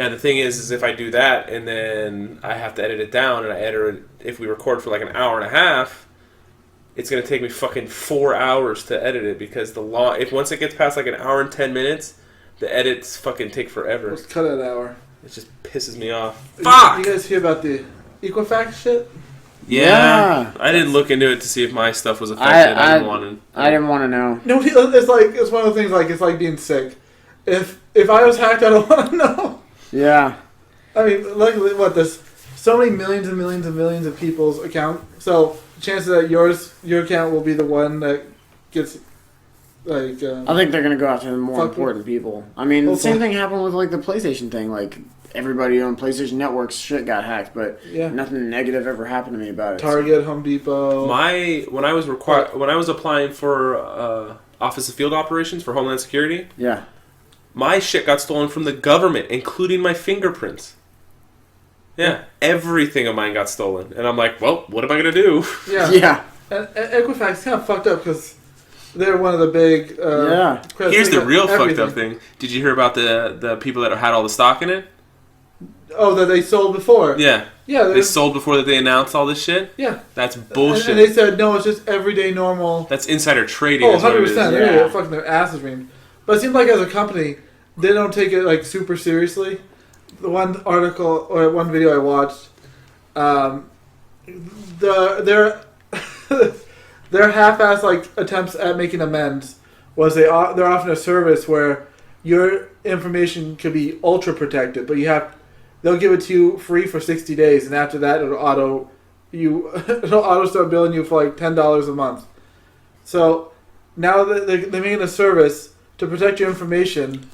Yeah, the thing is if I do that and then I have to edit it down and I edit it, if we record for like an hour and a half, it's going to take me fucking 4 hours to edit it because if once it gets past like an hour and 10 minutes, the edits fucking take forever. Let's cut it an hour. It just pisses me off. Fuck! You guys hear about the Equifax shit? Yeah. I didn't look into it to see if my stuff was affected. I didn't want to know. No, it's one of the things it's like being sick. If I was hacked, I don't want to know. Yeah. I mean, luckily, there's so many millions and millions and millions of people's account. So chances that your account will be the one that gets I think they're gonna go after the more important people. I mean, the same thing happened with like the PlayStation thing. Like everybody on PlayStation Network's shit got hacked, but nothing negative ever happened to me about it. Target, Home Depot. When I was applying for Office of Field Operations for Homeland Security. Yeah. My shit got stolen from the government, including my fingerprints. Yeah, everything of mine got stolen. And I'm like, well, what am I going to do? Yeah. Yeah. And Equifax kind of fucked up because they're one of the big... Here's the real fucked up thing. Did you hear about the people that had all the stock in it? Oh, that they sold before? Yeah. Yeah. They sold before that they announced all this shit? Yeah. That's bullshit. And they said, no, it's just everyday normal... That's insider trading. Oh, 100%. They're fucking their asses reamed. But it seems like as a company, they don't take it like super seriously. The one article or one video I watched, their half-ass like attempts at making amends was they're offering a service where your information could be ultra protected, but they'll give it to you free for 60 days, and after that it'll auto start billing you for like $10 a month. So now they're making a service to protect your information,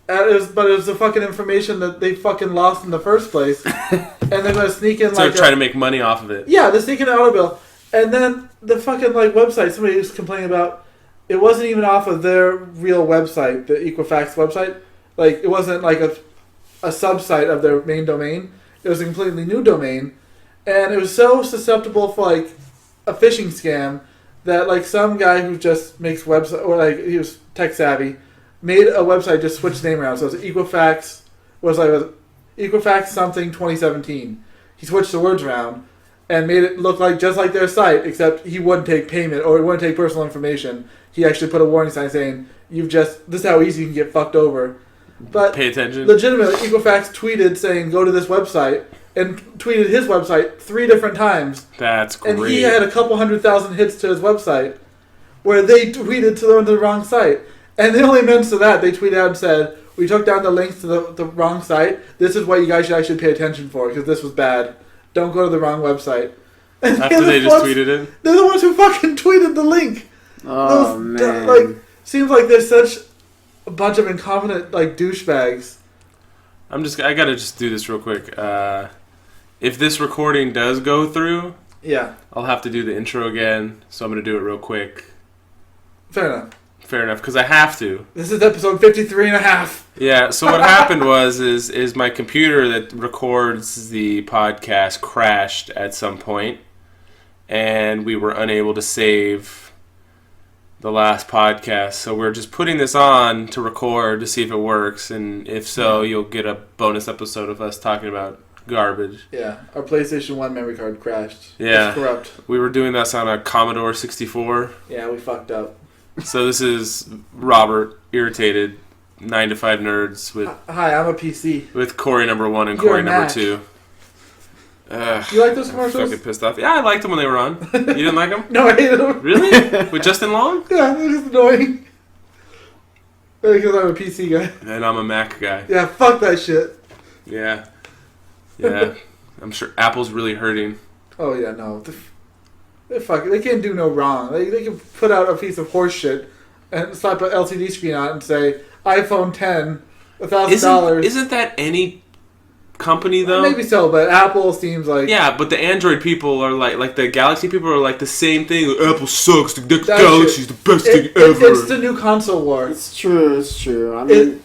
but it was the fucking information that they fucking lost in the first place, and they're gonna sneak in they're trying to make money off of it. Yeah, they're sneaking an auto bill, and then the fucking website somebody was complaining about. It wasn't even off of their real website, the Equifax website. Like it wasn't like a sub-site of their main domain. It was a completely new domain, and it was so susceptible for like a phishing scam that some guy who just makes website or he was tech savvy made a website, just switched the name around. So it was Equifax something 2017. He switched the words around and made it look just like their site, except he wouldn't take payment or he wouldn't take personal information. He actually put a warning sign saying, this is how easy you can get fucked over. But pay attention. Legitimately, Equifax tweeted saying, go to this website, and tweeted his website 3 different times. That's great. And he had a couple 100,000 hits to his website where they tweeted to the wrong site. And the only amends to that, they tweeted out and said, we took down the links to the wrong site. This is what you guys should actually pay attention for because this was bad. Don't go to the wrong website. And after they just tweeted it? They're the ones who fucking tweeted the link. Oh, man. Seems like there's such a bunch of incompetent, douchebags. I gotta just do this real quick. If this recording does go through, I'll have to do the intro again, so I'm gonna do it real quick. Fair enough, because I have to. This is episode 53 and a half. Yeah, so what happened is my computer that records the podcast crashed at some point, and we were unable to save the last podcast. So we're just putting this on to record to see if it works, and if so, you'll get a bonus episode of us talking about garbage. Yeah, our PlayStation 1 memory card crashed. Yeah. It's corrupt. We were doing this on a Commodore 64. Yeah, we fucked up. So this is Robert, irritated, 9 to 5 nerds with... Hi, I'm a PC. With Cory number 1 and Cory number 2. You like those commercials? I'm fucking pissed off. Yeah, I liked them when they were on. You didn't like them? No, I hated them. Really? With Justin Long? Yeah, they're just annoying. Because I'm a PC guy. And I'm a Mac guy. Yeah, fuck that shit. Yeah. I'm sure Apple's really hurting. Oh, yeah, no. They can't do no wrong. They can put out a piece of horse shit and slap an LCD screen on it and say, iPhone 10, $1,000. Isn't that any company, though? Maybe so, but Apple seems like... Yeah, but the Android people are like the Galaxy people are like the same thing. Apple sucks. The Galaxy's the best thing ever. It's the new console war. It's true. I mean...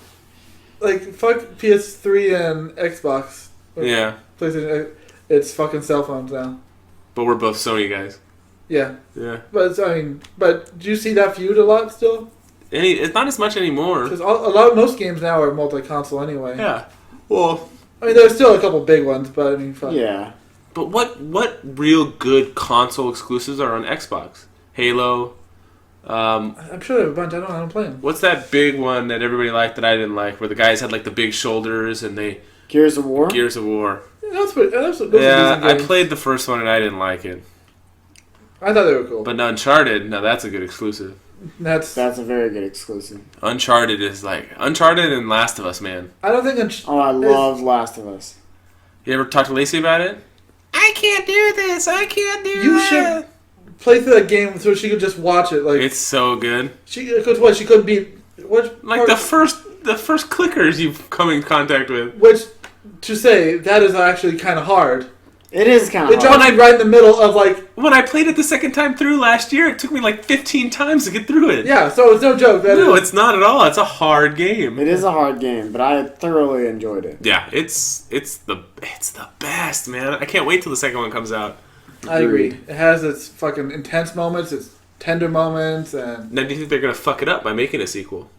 fuck PS3 and Xbox. Yeah. PlayStation. It's fucking cell phones now. But we're both Sony guys. Yeah. Yeah. But do you see that feud a lot still? It's not as much anymore. Because most games now are multi-console anyway. Yeah. Well, I mean, there's still a couple big ones, but I mean, fuck. Yeah. but what real good console exclusives are on Xbox? Halo. I'm sure there are a bunch. I don't play them. What's that big one that everybody liked that I didn't like, where the guys had like the big shoulders and they Gears of War. Gears of War. Yeah, those are Yeah, decent I games. played the first one and I didn't like it. I thought they were cool. But Uncharted, now that's a good exclusive. That's a very good exclusive. Uncharted and Last of Us, man. I don't think. I love Last of Us. You ever talk to Lacey about it? I can't do this. I can't do You should play through that game so she could just watch it. Like It's so good. she couldn't beat what Like the first clickers you've come in contact with. which to say that is actually kind of hard. It is kind It of drops you right in the middle of like When I played it the second time through last year, it took me like 15 times to get through it. yeah. So it's no joke. No, it's not at all. It's a hard game. It is a hard game, but I thoroughly enjoyed it. Yeah, it's the best, man. I can't wait till the second one comes out. I agree. It has its fucking intense moments, its tender moments, and Now, do you think they're gonna fuck it up by making a sequel?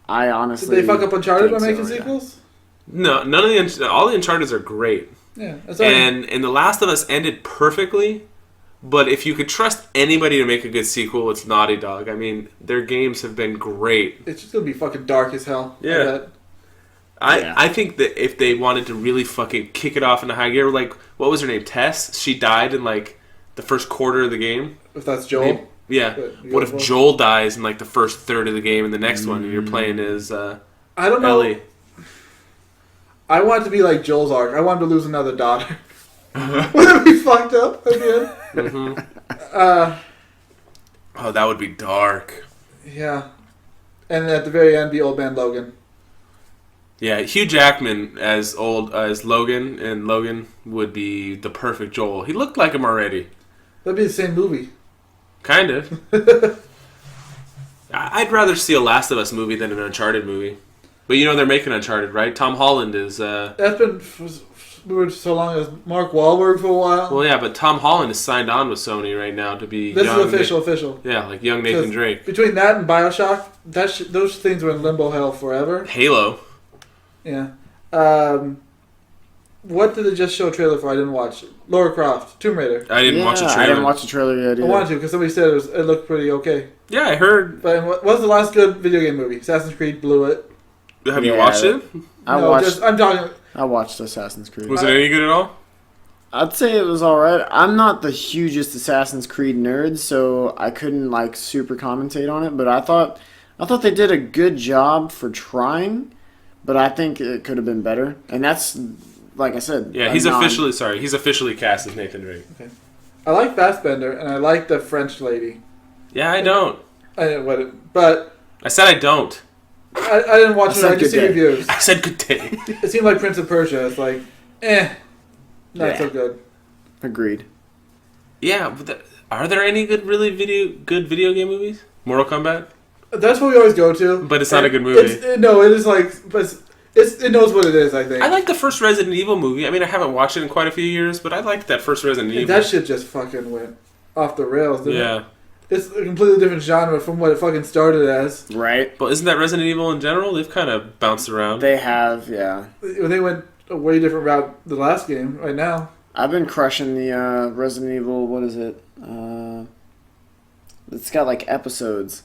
I did honestly they fuck up Uncharted by think making so, yeah. sequels? No, none of all the Uncharteds are great. Yeah, that's all right. And The Last of Us ended perfectly, but if you could trust anybody to make a good sequel, it's Naughty Dog. I mean, their games have been great. It's just gonna be fucking dark as hell. Yeah. I think that if they wanted to really fucking kick it off in a high gear, like, what was her name? Tess? She died in, like, the first quarter of the game. If that's Joel. Yeah. But What if Joel dies in, like, the first third of the game and the next one and you're playing as I don't know. Ellie? I want it to be like Joel's arc. I want him to lose another daughter. Wouldn't it be fucked up at the end? Mm-hmm. Oh, that would be dark. Yeah. And at the very end, be Old Man Logan. Yeah, Hugh Jackman as Logan, and Logan would be the perfect Joel. He looked like him already. That'd be the same movie. Kind of. I'd rather see a Last of Us movie than an Uncharted movie. But you know they're making Uncharted, right? Tom Holland is... That's been for so long as Mark Wahlberg for a while. Well, yeah, but Tom Holland is signed on with Sony right now to be This young... is official. Yeah, like young Nathan Drake. Between that and Bioshock, those things were in limbo hell forever. Halo. Yeah. What did they just show a trailer for? I didn't watch. Lara Croft, Tomb Raider. I didn't watch the trailer. I didn't watch the trailer yet either. I wanted to because somebody said it looked pretty okay. Yeah, I heard... But what was the last good video game movie? Assassin's Creed blew it. Have you watched it? I watched Assassin's Creed. Was it any good at all? I'd say it was alright. I'm not the hugest Assassin's Creed nerd, so I couldn't like super commentate on it, but I thought they did a good job for trying, but I think it could have been better. And that's like I said. Yeah, he's officially cast as Nathan Drake. Okay. I like Fassbender and I like the French lady. Yeah, I don't. I didn't what it, but I said I don't. I didn't watch it. I just see reviews. I said good day. It seemed like Prince of Persia. It's like, not so good. Agreed. Yeah, but are there any good video game movies? Mortal Kombat? That's what we always go to. But it's not a good movie. It is like, but it knows what it is. I think. I like the first Resident Evil movie. I mean, I haven't watched it in quite a few years, but I liked that first Resident Evil. That shit just fucking went off the rails, didn't it? Yeah. It's a completely different genre from what it fucking started as. Right. But isn't that Resident Evil in general? They've kind of bounced around. They have, yeah. They went a way different route the last game right now. I've been crushing the Resident Evil, what is it? It's got like episodes.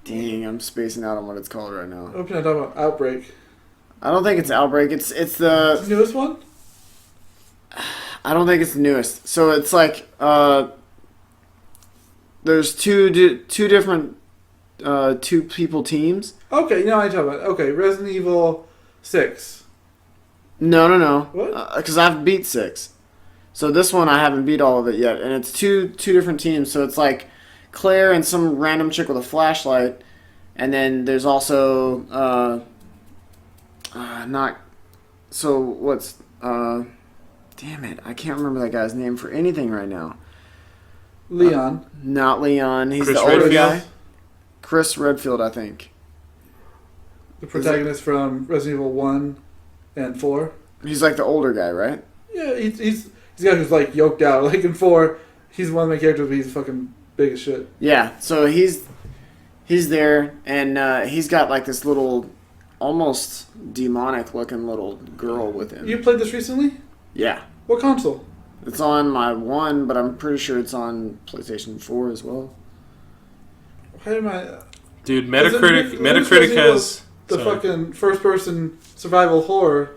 Dang, I'm spacing out on what it's called right now. Open it up about Outbreak. I don't think it's Outbreak. It's the newest one? I don't think it's the newest. So it's like there's two different two people teams. Okay, you know what I'm talking about. Okay, Resident Evil 6. No. What? Because I've beat 6. So this one I haven't beat all of it yet, and it's two different teams. So it's like Claire and some random chick with a flashlight, and then there's also not. So what's damn it, I can't remember that guy's name for anything right now. Leon. Not Leon. He's Chris the older Redfield? guy. Chris Redfield, I think. The protagonist from Resident Evil 1 and 4. He's like the older guy, right? Yeah, he's the guy who's like yoked out. Like in 4, he's one of my characters, but he's fucking big as shit. Yeah, so he's there, and he's got like this little almost demonic looking little girl with him. You played this recently? Yeah. What console? It's on my one, but I'm pretty sure it's on PlayStation 4 as well. Why am I... Dude, Metacritic has... The fucking first-person survival horror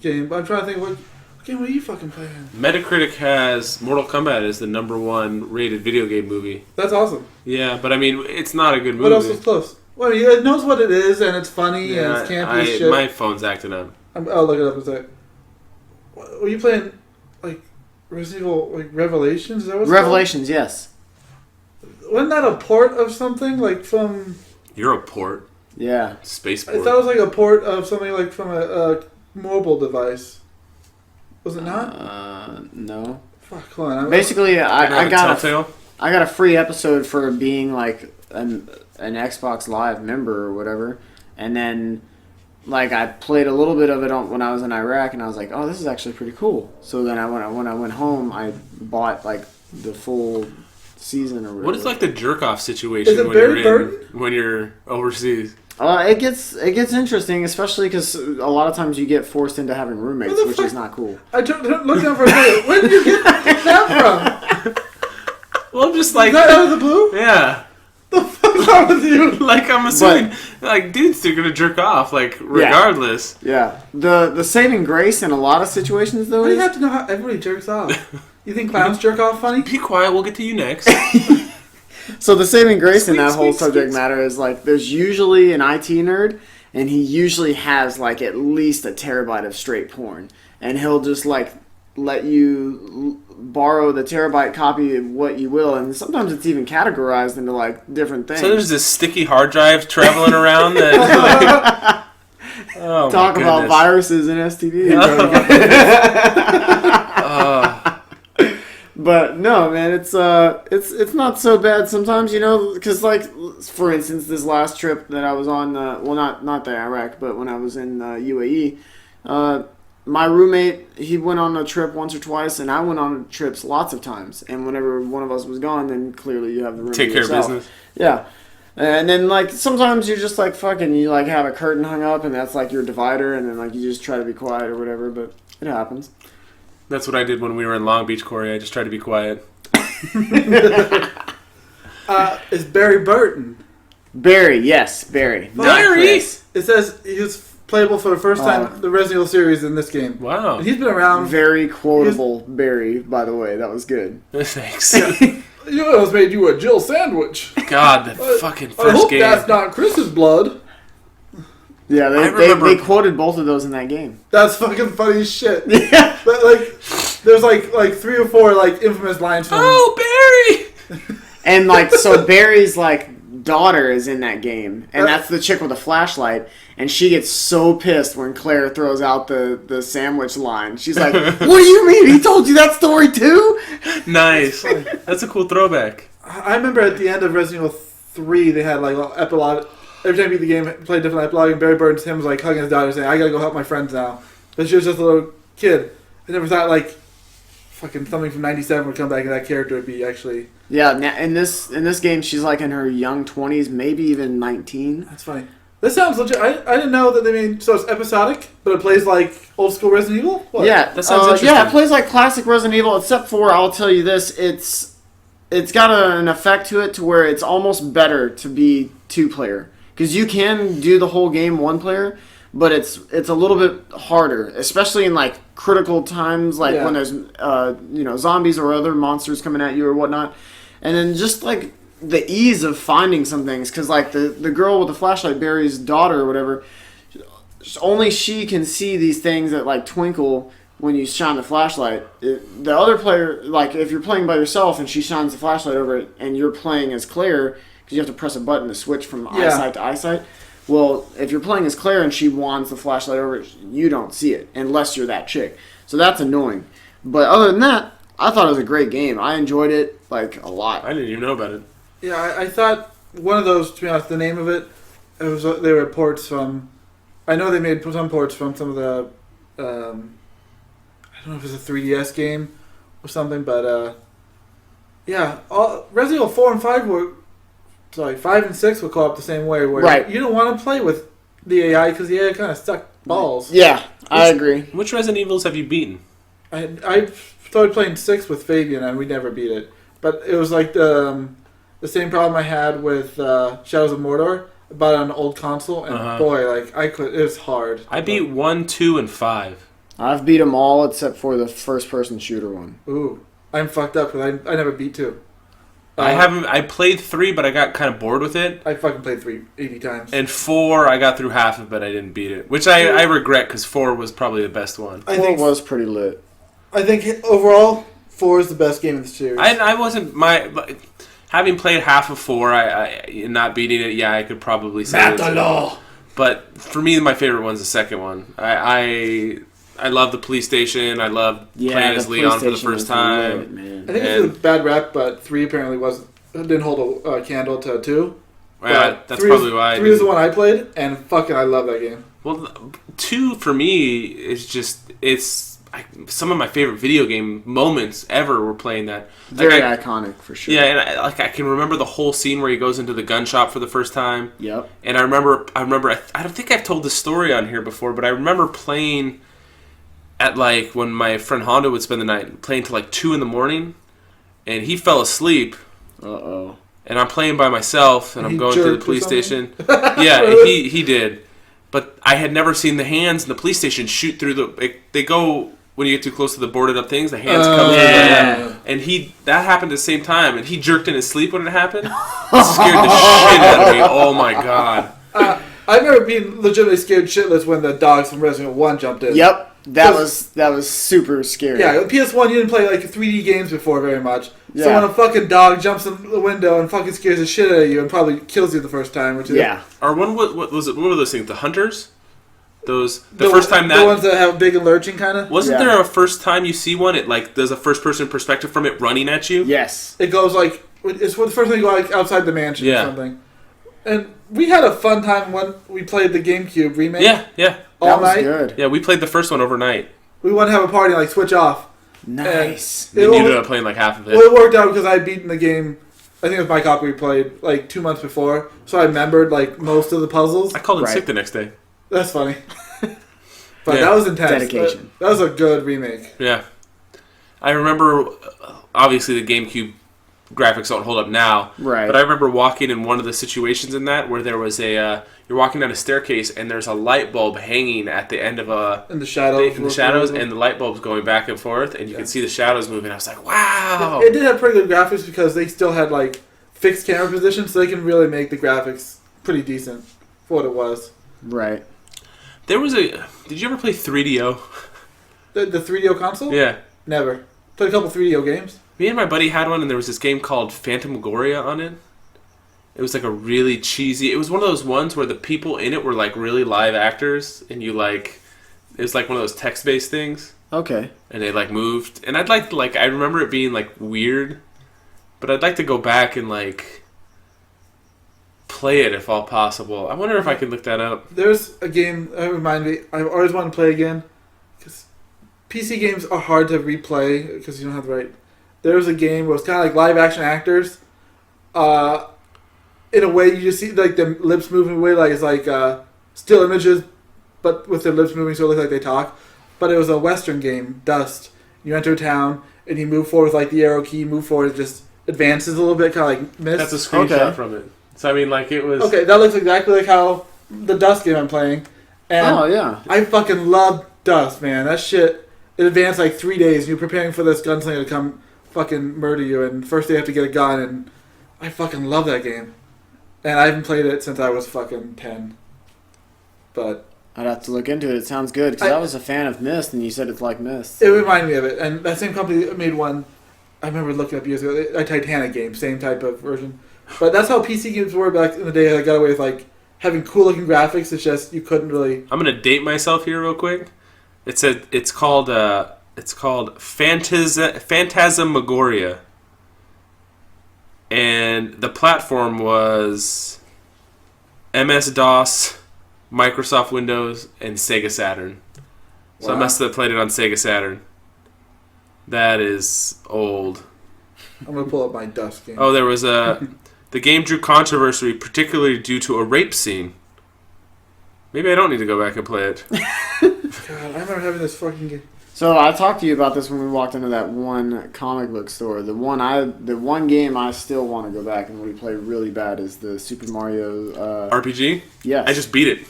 game. But I'm trying to think, what game were you fucking playing? Metacritic has Mortal Kombat as the #1 rated video game movie. That's awesome. Yeah, but I mean, it's not a good movie. What else is close? Well, I mean, it knows what it is, and it's funny, and it's campy as shit. My phone's acting up. I'll look it up in a sec. Were you playing, like, Resident Evil, like, Revelations? Is that what's Revelations, yes. Wasn't that a port of something, like, from... You're a port. Yeah. Spaceport. I thought it was, like, a port of something, like, from a mobile device. Was it not? No. Fuck, hold on. Basically, I got Telltale? I got a free episode for being, like, an Xbox Live member or whatever, and then... Like, I played a little bit of it when I was in Iraq, and I was like, oh, this is actually pretty cool. So then when I went home, I bought, like, the full season or whatever. What is, like, the jerk-off situation when you're overseas? It gets interesting, especially because a lot of times you get forced into having roommates, which is not cool. I don't look down for a second. Where did you get that from? Well, I'm just like... Is that out of the blue? Yeah. The fuck's wrong with you? Like, I'm assuming, like, dudes are gonna jerk off, like, regardless. Yeah. The saving grace in a lot of situations, though, Why do you have to know how everybody jerks off? You think clowns jerk off funny? Be quiet, we'll get to you next. So the saving grace in that whole subject matter is, like, there's usually an IT nerd, and he usually has, like, at least a terabyte of straight porn. And he'll just, like, let you borrow the terabyte copy of what you will, and sometimes it's even categorized into, like, different things. So there's this sticky hard drive traveling around that... Like, oh, talk about viruses and STDs. But no, man, it's not so bad sometimes, you know, because, like, for instance, this last trip that I was on, well, not the Iraq, but when I was in UAE, my roommate, he went on a trip once or twice, and I went on trips lots of times. And whenever one of us was gone, then clearly you have the room take care of business. Yeah. And then, like, sometimes you're just, like, fucking, you, like, have a curtain hung up, and that's, like, your divider, and then, like, you just try to be quiet or whatever, but it happens. That's what I did when we were in Long Beach, Cory. I just tried to be quiet. It's Barry Burton. Barry, yes, Barry. Barry! It says he was playable for the first time the Resident Evil series in this game. Wow. And he's been around. Very quotable Barry, by the way. That was good. Thanks. You almost made you a Jill sandwich. God, the fucking first I hope game. that's not Chris's blood. Yeah, they quoted both of those in that game. That's fucking funny as shit. Yeah. But, like, there's like 3 or 4 like infamous lines from Barry! And, like, so Barry's, like, daughter is in that game, and that's the chick with the flashlight, and she gets so pissed when Claire throws out the sandwich line. She's like, what do you mean? He told you that story too? Nice. That's a cool throwback. I remember at the end of Resident Evil 3, they had like an epilogue. Every time you beat the game, play a different epilogue, and Barry Burton's him was like hugging his daughter saying, I gotta go help my friends now. But she was just a little kid. I never thought like fucking something from 97 would come back and that character would be actually... Yeah, in this game, she's like in her young 20s, maybe even 19. That's funny. This sounds legit. I didn't know that they mean... So it's episodic, but it plays like old school Resident Evil? What? Yeah, that sounds interesting. Yeah, it plays like classic Resident Evil, except for, I'll tell you this, it's got an effect to it to where it's almost better to be 2-player. Because you can do the whole game 1-player, but it's a little bit harder, especially in like critical times, like when there's zombies or other monsters coming at you or whatnot. And then just like the ease of finding some things, because like the girl with the flashlight, Barry's daughter or whatever, only she can see these things that like twinkle when you shine the flashlight. The other player, like if you're playing by yourself and she shines the flashlight over it and you're playing as Claire, because you have to press a button to switch from eyesight to eyesight. Well, if you're playing as Claire and she wands the flashlight over it, you don't see it unless you're that chick. So that's annoying. But other than that, I thought it was a great game. I enjoyed it like a lot. I didn't even know about it. Yeah, I thought one of those, to be honest, the name of it, they were ports from... I know they made some ports from some of the... I don't know if it was a 3DS game or something, but Resident Evil 4 and 5 were... Sorry, 5 and 6 will co-op the same way, where you don't want to play with the AI because the AI kind of sucked balls. Yeah, I agree. Which Resident Evils have you beaten? I started playing 6 with Fabian and we never beat it. But it was like the same problem I had with Shadows of Mordor. Bought it on an old console, and boy, like it was hard. I beat 1, 2, and 5. I've beat them all except for the first-person shooter one. Ooh, I'm fucked up because I never beat 2. I played 3, but I got kind of bored with it. I fucking played 3 80 times. And 4, I got through half of it, I didn't beat it, which I regret because 4 was probably the best one. I think 4 was pretty lit. I think overall 4 is the best game in the series. I wasn't having played half of 4, I not beating it. Yeah, I could probably say Matalo. But for me, my favorite one's the second one. I love the police station. I love playing as Leon for the first time. Lit, I think it's a bad rep, but 3 apparently didn't hold a candle to 2. That's probably why. 3 is the one I played, and fucking I love that game. Well, 2 for me is just some of my favorite video game moments ever were playing that. Very iconic for sure. Yeah, and I can remember the whole scene where he goes into the gun shop for the first time. Yep. And I remember. I don't think I've told this story on here before, but I remember playing at when my friend Honda would spend the night playing till 2 a.m, and he fell asleep. Uh-oh. And I'm playing by myself, and I'm going to the police station. Yeah, he did. But I had never seen the hands in the police station shoot through they go. When you get too close to the boarded up things, the hands come through. And that happened at the same time, and he jerked in his sleep when it happened. It scared the shit out of me. Oh my god! I remember being legitimately scared shitless when the dogs from Resident Evil 1 jumped in. Yep, that was super scary. Yeah, PS1 you didn't play 3D games before very much. Yeah. So when a fucking dog jumps in the window and fucking scares the shit out of you and probably kills you the first time, which is Or what was it? What were those things? The hunters. The first time the ones that have big and lurching kind of. Wasn't there a first time you see one? It does a first person perspective from it running at you. Yes, it goes it's the first time you go outside the mansion or something. And we had a fun time when we played the GameCube remake. Yeah. All that was night. Good. Yeah, we played the first one overnight. We wanted to have a party and switch off. Nice. And you ended up playing half of it. Well, it worked out because I had beaten the game. I think it was my copy we played 2 months before, so I remembered most of the puzzles. I called in sick the next day. That's funny. But that was intense. Dedication. That was a good remake. Yeah. I remember, obviously, the GameCube graphics don't hold up now. Right. But I remember walking in one of the situations in that where there was you're walking down a staircase and there's a light bulb hanging at the end of in the shadows. And the light bulb's going back and forth and you can see the shadows moving. I was like, wow. It did have pretty good graphics because they still had fixed camera position, so they can really make the graphics pretty decent for what it was. Right. There was did you ever play 3DO? The 3DO console? Yeah. Never. Played a couple 3DO games. Me and my buddy had one, and there was this game called Phantasmagoria on it. It was a really cheesy. It was one of those ones where the people in it were really live actors, and you it was one of those text-based things. Okay. And they moved, and I'd I remember it being weird, but I'd like to go back and play it if all possible. I wonder if I can look that up. There's a game that reminded me. I always want to play again because PC games are hard to replay because you don't have the right. There was a game where it was kind of live action actors. In a way, you just see the lips moving away, it's still images, but with their lips moving, so it looks like they talk. But it was a Western game, Dust. You enter a town and you move forward with the arrow key. Move forward, it just advances a little bit, kind of Myst. That's a screenshot from it. So I mean, it was okay. That looks exactly like how the Dust game I'm playing. And I fucking love Dust, man. That shit. It advanced 3 days. And you're preparing for this gunslinger to come fucking murder you, and first they have to get a gun, and I fucking love that game. And I haven't played it since I was fucking 10. But I'd have to look into it. It sounds good because I was a fan of Myst, and you said it's like Myst. It reminded me of it, and that same company made one. I remember looking up years ago, a Titanic game, same type of version. But that's how PC games were back in the day. I got away with having cool looking graphics. It's just you couldn't really. I'm gonna date myself here real quick. It's called Phantasmagoria, and the platform was MS DOS, Microsoft Windows, and Sega Saturn. So I must have played it on Sega Saturn. That is old. I'm gonna pull up my Dust game. Oh, there was the game drew controversy, particularly due to a rape scene. Maybe I don't need to go back and play it. God, I remember having this fucking game. So I talked to you about this when we walked into that one comic book store. The one game I still want to go back and replay really bad is the Super Mario RPG? Yes. I just beat it.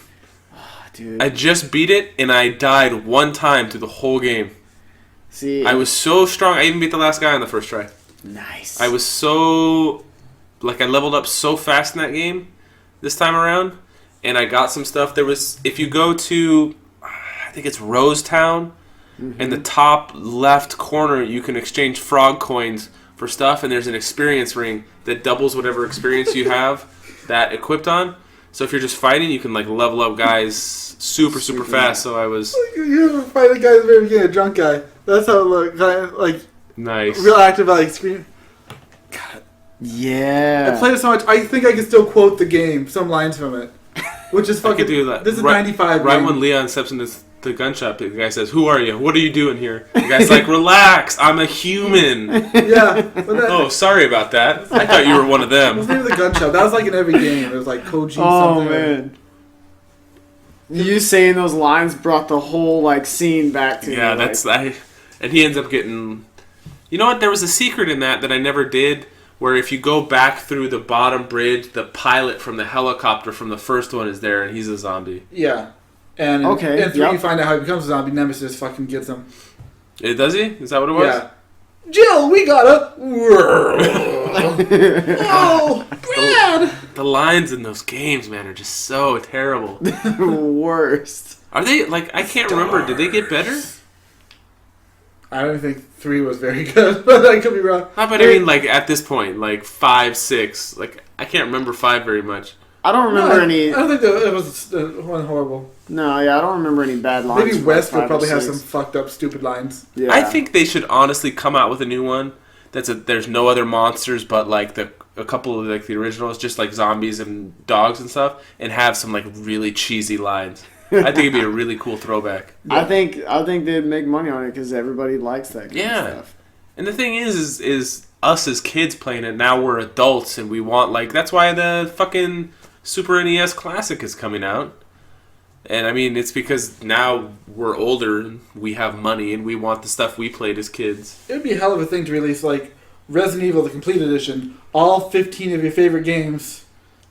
Dude. I just beat it, and I died one time through the whole game. See, I was so strong. I even beat the last guy on the first try. nice. I was so... Like, I leveled up so fast in that game this time around, and I got some stuff. There was... If you go to... I think it's Rosetown... In the top left corner, you can exchange frog coins for stuff, and there's an experience ring that doubles whatever experience you have that equipped on. So if you're just fighting, you can like level up guys super fast. So I was You fight a guy at the very beginning, a drunk guy. That's how it looked. Like nice, real active, like screen. Yeah. I played it so much. I think I can still quote the game, some lines from it, which is I fucking. could do that. This is right, 95. Right game. when Leon steps in the gun shop, the guy says, "Who are you? What are you doing here?" The guy's like, "Relax, I'm a human." Yeah. But that, Oh, sorry about that. I thought you were one of What's the them. name of the gun shop? That was like in every game. It was like Koji Oh something. man. You saying those lines brought the whole like scene back to Yeah, me. that's and he ends up getting. You know what? There was a secret in that I never did. Where if you go back through the bottom bridge, the pilot from the helicopter from the first one is there, and he's a zombie. Yeah. And Okay, in 3 yep. you find out how he becomes a zombie. Nemesis fucking gets him. Does he? Is that what it was? Yeah. Jill, we gotta. Oh, Brad! The lines in those games, man, are just so terrible. Worst. Are they like? I can't remember. Did they get better? I don't think 3 was very good, but I could be wrong. How about I mean, like at this point, like 5, 6. Like I can't remember 5 very much. I don't remember any. I don't think it was one horrible. No, yeah, I don't remember any bad lines. Maybe from, West like, would probably 5 or have some 6. fucked up, stupid lines. Yeah. I think they should honestly come out with a new one. There's no other monsters but like a couple of like the originals, just like zombies and dogs and stuff, and have some like really cheesy lines. I think it'd be a really cool throwback. I think they'd make money on it because everybody likes that kind Yeah. of stuff. And the thing is us as kids playing it, now we're adults and we want like that's why the fucking Super NES Classic is coming out. And I mean it's because now we're older and we have money and we want the stuff we played as kids. It would be a hell of a thing to release, like, Resident Evil, the Complete Edition, all 15 of your favorite games.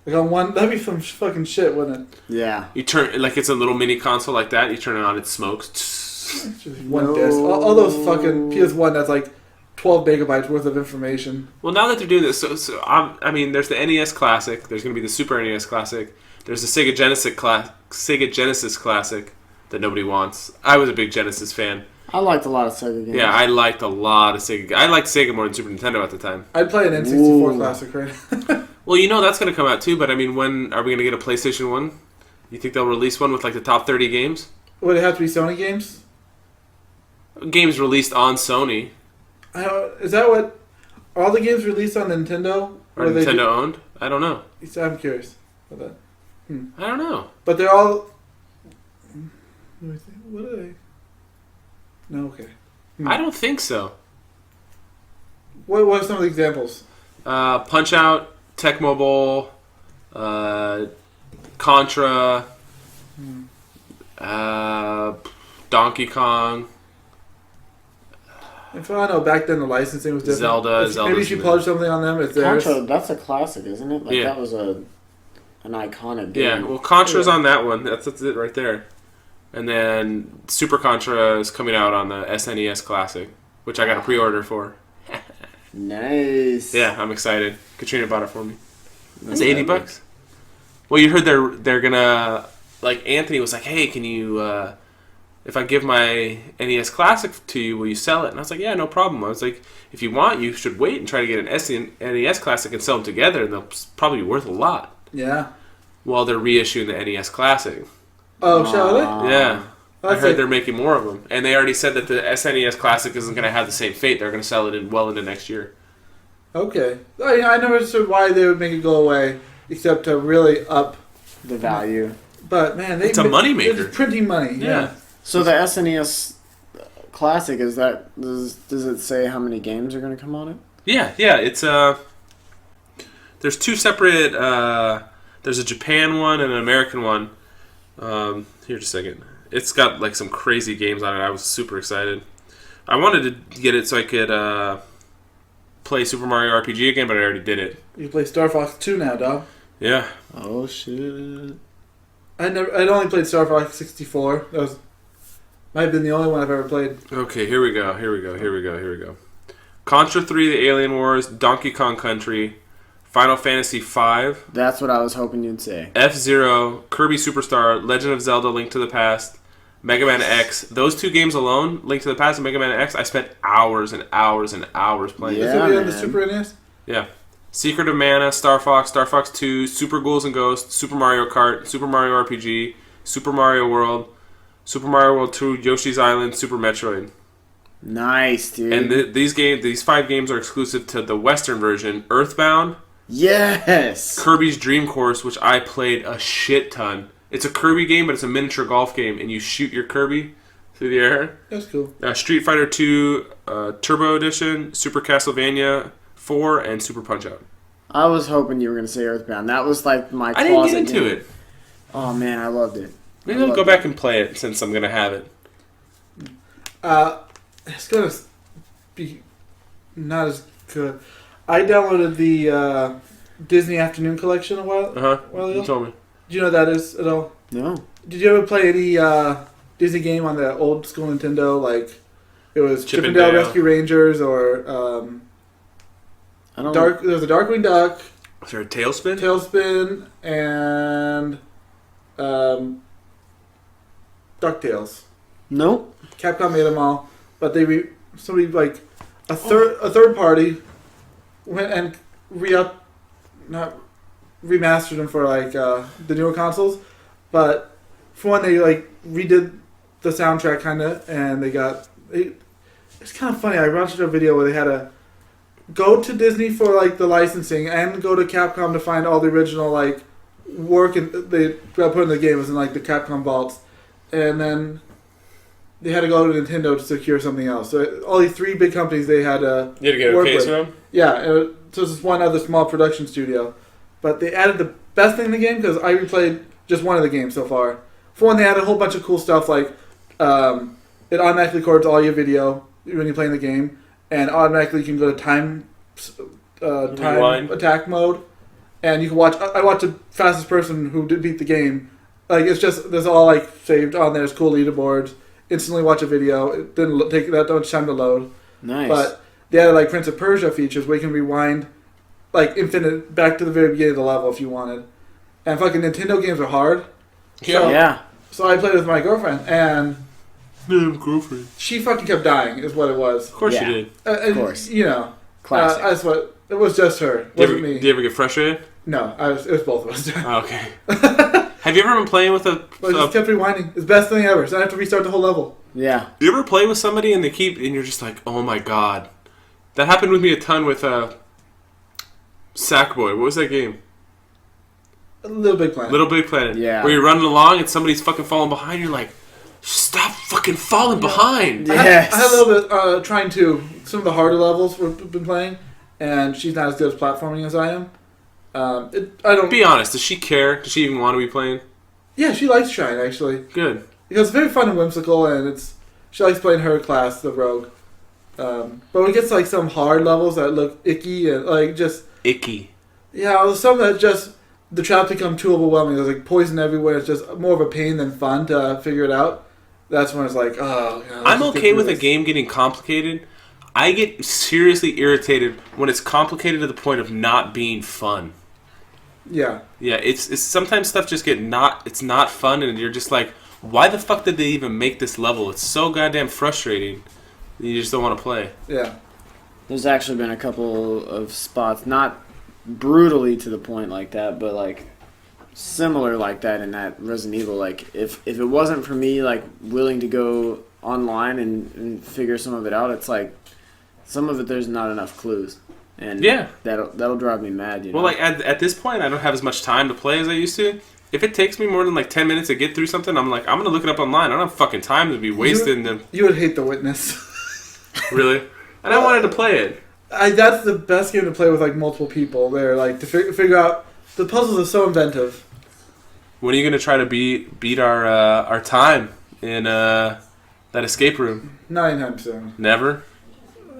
Like on one, that'd be some fucking shit, wouldn't it? Yeah. You turn like it's a little mini console like that, you turn it on, it smokes. It's just one disc. All those fucking PS1, that's like 12 megabytes worth of information. Well, now that they're doing this, I mean, there's the NES Classic. There's going to be the Super NES Classic. There's the Sega Genesis Classic that nobody wants. I was a big Genesis fan. I liked a lot of Sega games. Yeah, I liked a lot of Sega. I liked Sega more than Super Nintendo at the time. I'd play an N64 Ooh. Classic, right? Well, you know that's going to come out too. But I mean, when are we going to get a PlayStation 1? You think they'll release one with like the top 30 games? Would it have to be Sony games? Games released on Sony Is that what... Are all the games released on Nintendo? or are they Nintendo owned? I don't know. I'm curious about that. I don't know. But they're all... Let me think. What are they? No, okay. I don't think so. What are some of the examples? Punch Out, Tecmo Bowl, Contra, Donkey Kong, If I know, back then the licensing was different. Zelda. Maybe if you publish something on them, it's theirs. Contra, that's a classic, isn't it? Like Yeah. that was an iconic game. Yeah, well, Contra's on that one. That's it right there. And then Super Contra is coming out on the SNES Classic, which I got a pre-order for. Nice. Yeah, I'm excited. Katrina bought it for me. It's Okay. $80. Well, you heard they're gonna like Anthony was like, hey, can you if I give my NES Classic to you, will you sell it? And I was like, yeah, no problem. I was like, if you want, you should wait and try to get an NES Classic and sell them together, and they'll probably be worth a lot. Yeah. Well, they're reissuing the NES Classic. Oh, shall they? Yeah. I That's heard it. they're making more of them. And they already said that the SNES Classic isn't going to have the same fate. They're going to sell it well into next year. Okay. I never understood why they would make it go away, except to really up. The value. But man, It's a moneymaker. They're just printing money. Yeah. So the SNES Classic, is that does it say how many games are going to come on it? Yeah. It's there's two separate. There's a Japan one and an American one. Here, just a second. It's got like some crazy games on it. I was super excited. I wanted to get it so I could play Super Mario RPG again, but I already did it. You play Star Fox 2 now, dog. Yeah. Oh shit! I'd only played Star Fox 64. That might have been the only one I've ever played. Okay, here we go. Contra 3, The Alien Wars, Donkey Kong Country, Final Fantasy V, That's what I was hoping you'd say. F-Zero, Kirby Superstar, Legend of Zelda, Link to the Past, Mega Man X. Those two games alone, Link to the Past and Mega Man X, I spent hours and hours and hours playing. Is Yeah, it on the man. Super NES? Yeah. Secret of Mana, Star Fox 2, Super Ghouls and Ghosts, Super Mario Kart, Super Mario RPG, Super Mario World, Super Mario World 2, Yoshi's Island, Super Metroid. Nice, dude. And these 5 games are exclusive to the Western version. Earthbound, yes. Kirby's Dream Course, which I played a shit ton. It's a Kirby game, but it's a miniature golf game, and you shoot your Kirby through the air. That's cool. Street Fighter 2 Turbo Edition, Super Castlevania 4, and Super Punch-Out. I was hoping you were gonna say Earthbound. That was like my. I didn't get closet into game. it. Oh man, I loved it. Maybe I'll go back and play it since I'm going to have it. It's gonna be not as good. I downloaded the Disney Afternoon Collection a while You ago. told me. Do you know what that is at all? No. Did you ever play any Disney game on the old school Nintendo? Like it was Chip Chip and 'n Dale Dale. Rescue Rangers or I don't. Dark. There was a Darkwing Duck, Is there a Tailspin? Tailspin, and DuckTales. Nope. Capcom made them all, but somebody like a third party went and not remastered them for like the newer consoles, but for one they like redid the soundtrack kind of, and it's kind of funny. I watched a video where they had to go to Disney for like the licensing and go to Capcom to find all the original like work and they got put in the game was in like the Capcom vaults, and then they had to go to Nintendo to secure something else. So all these 3 big companies they had to You had to get a work case with. for them? Yeah, so this is one other small production studio, but they added the best thing in the game because I replayed just one of the games so far. For one, they added a whole bunch of cool stuff like it automatically records all your video when you're playing the game, and automatically you can go to time Rewind. attack mode, and you can watch. I watched the fastest person who did beat the game. Like it's just there's all like saved on there. It's cool leaderboards. Instantly watch a video. It didn't take that much time to load. Nice. But they added like Prince of Persia features where you can rewind like infinite back to the very beginning of the level if you wanted. And fucking Nintendo games are hard. yeah. So I played with my girlfriend and Girlfriend. she fucking kept dying is what it was. Of course Yeah. you did. Of course. You know. Classic. That's what it was. Just her. It Do you, wasn't ever, me. do you ever get frustrated? No, it was both of us. Oh, okay. Have you ever been playing with But I just kept rewinding. It's the best thing ever. So I have to restart the whole level. yeah. You ever play with somebody and you're just like, oh my god. That happened with me a ton with Sackboy. What was that game? A Little Big Planet. Little Big Planet. Yeah. Where you're running along and somebody's fucking falling behind. You're like, stop fucking falling behind. Yeah. I Yes. had a little bit trying to some of the harder levels we've been playing, and she's not as good at platforming as I am. I don't. Be honest. Does she care? Does she even want to be playing? Yeah, she likes Shine actually Good. because it's very fun and whimsical, and she likes playing her class, the rogue. But when it gets to, like some hard levels that look icky and like just Icky. yeah, some that just the traps become too overwhelming. There's like poison everywhere. It's just more of a pain than fun to figure it out. That's when it's like, oh. God, I'm let's just get okay through with a this. game getting complicated. I get seriously irritated when it's complicated to the point of not being fun. Yeah. Yeah, it's sometimes stuff just it's not fun, and you're just like, why the fuck did they even make this level? It's so goddamn frustrating. You just don't want to play. Yeah. There's actually been a couple of spots, not brutally to the point like that, but like similar like that in that Resident Evil. Like if it wasn't for me like willing to go online and figure some of it out, it's like some of it there's not enough clues. And Yeah. that'll drive me mad, you know. Well, like at this point, I don't have as much time to play as I used to. If it takes me more than like 10 minutes to get through something, I'm like, I'm gonna look it up online. I don't have fucking time to be wasting them. You would hate The Witness. Really? And I wanted to play it. That's the best game to play with like multiple people. There, like to figure out the puzzles are so inventive. When are you gonna try to beat our time in that escape room? Not anytime soon. Never.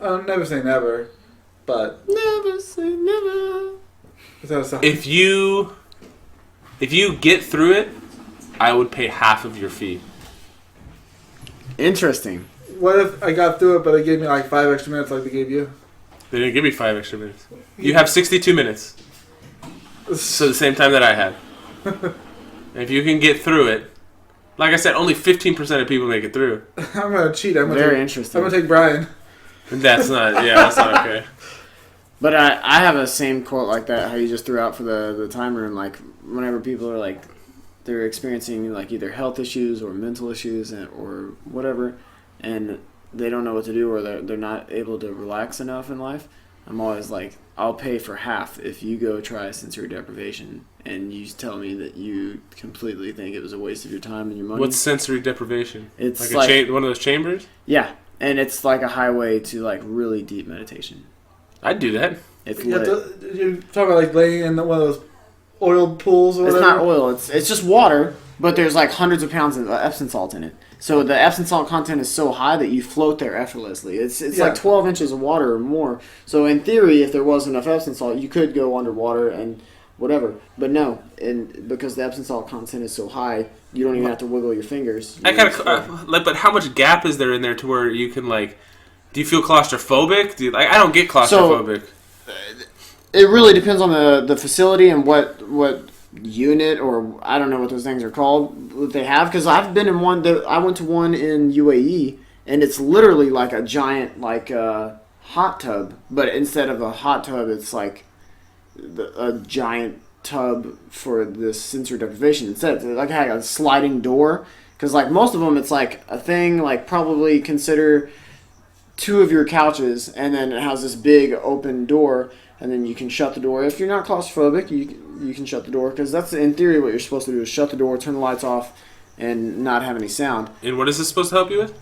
Never say never, but Never say never. is that a song? If you get through it, I would pay half of your fee. Interesting. What if I got through it, but they gave me like 5 extra minutes, like they gave you? They didn't give me 5 extra minutes. You have 62 minutes. So the same time that I had. If you can get through it, like I said, only 15% of people make it through. I'm gonna cheat. Very interesting. I'm gonna take Brian. That's not okay. But I have a same quote like that, how you just threw out for the time room. Like, whenever people are like, they're experiencing like either health issues or mental issues or whatever, and they don't know what to do, or they're not able to relax enough in life, I'm always like, I'll pay for half if you go try sensory deprivation and you tell me that you completely think it was a waste of your time and your money. What's sensory deprivation? It's like one of those chambers? Yeah, and it's like a highway to like really deep meditation. I'd do that. It's You lit. you're talking about like laying in one of those oil pools or It's whatever? not oil. It's just water, but there's like hundreds of pounds of Epsom salt in it. So the Epsom salt content is so high that you float there effortlessly. It's like 12 inches of water or more. So in theory, if there was enough Epsom salt, you could go underwater and whatever. But no, and because the Epsom salt content is so high, you don't even have to wiggle your fingers. But how much gap is there in there to where you can like? Do you feel claustrophobic? I don't get claustrophobic. It really depends on the facility and what unit, or I don't know what those things are called, what they have, because I've been in one I went to one in UAE, and it's literally like a giant like hot tub, but instead of a hot tub, it's like a giant tub for this sensory deprivation. Instead, it's like a sliding door, because like most of them, it's like a thing like probably consider 2 of your couches, and then it has this big open door. And then you can shut the door. If you're not claustrophobic, you can shut the door, because that's in theory what you're supposed to do, is shut the door, turn the lights off, and not have any sound. And what is this supposed to help you with?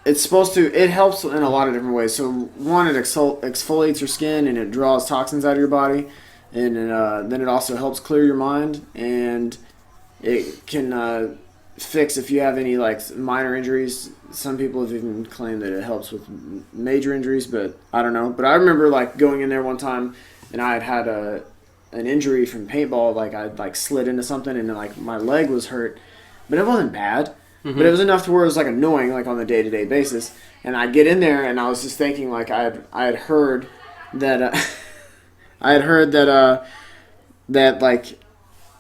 It helps in a lot of different ways. So one, it exfoliates your skin and it draws toxins out of your body, and then it also helps clear your mind, and it can fix if you have any like minor injuries. Some people have even claimed that it helps with major injuries, but I don't know. But I remember like going in there one time, and I had an injury from paintball. Like I'd like slid into something, and like my leg was hurt, but it wasn't bad. Mm-hmm. But it was enough to where it was like annoying, like on a day-to-day basis. And I'd get in there, and I was just thinking like I had heard that that like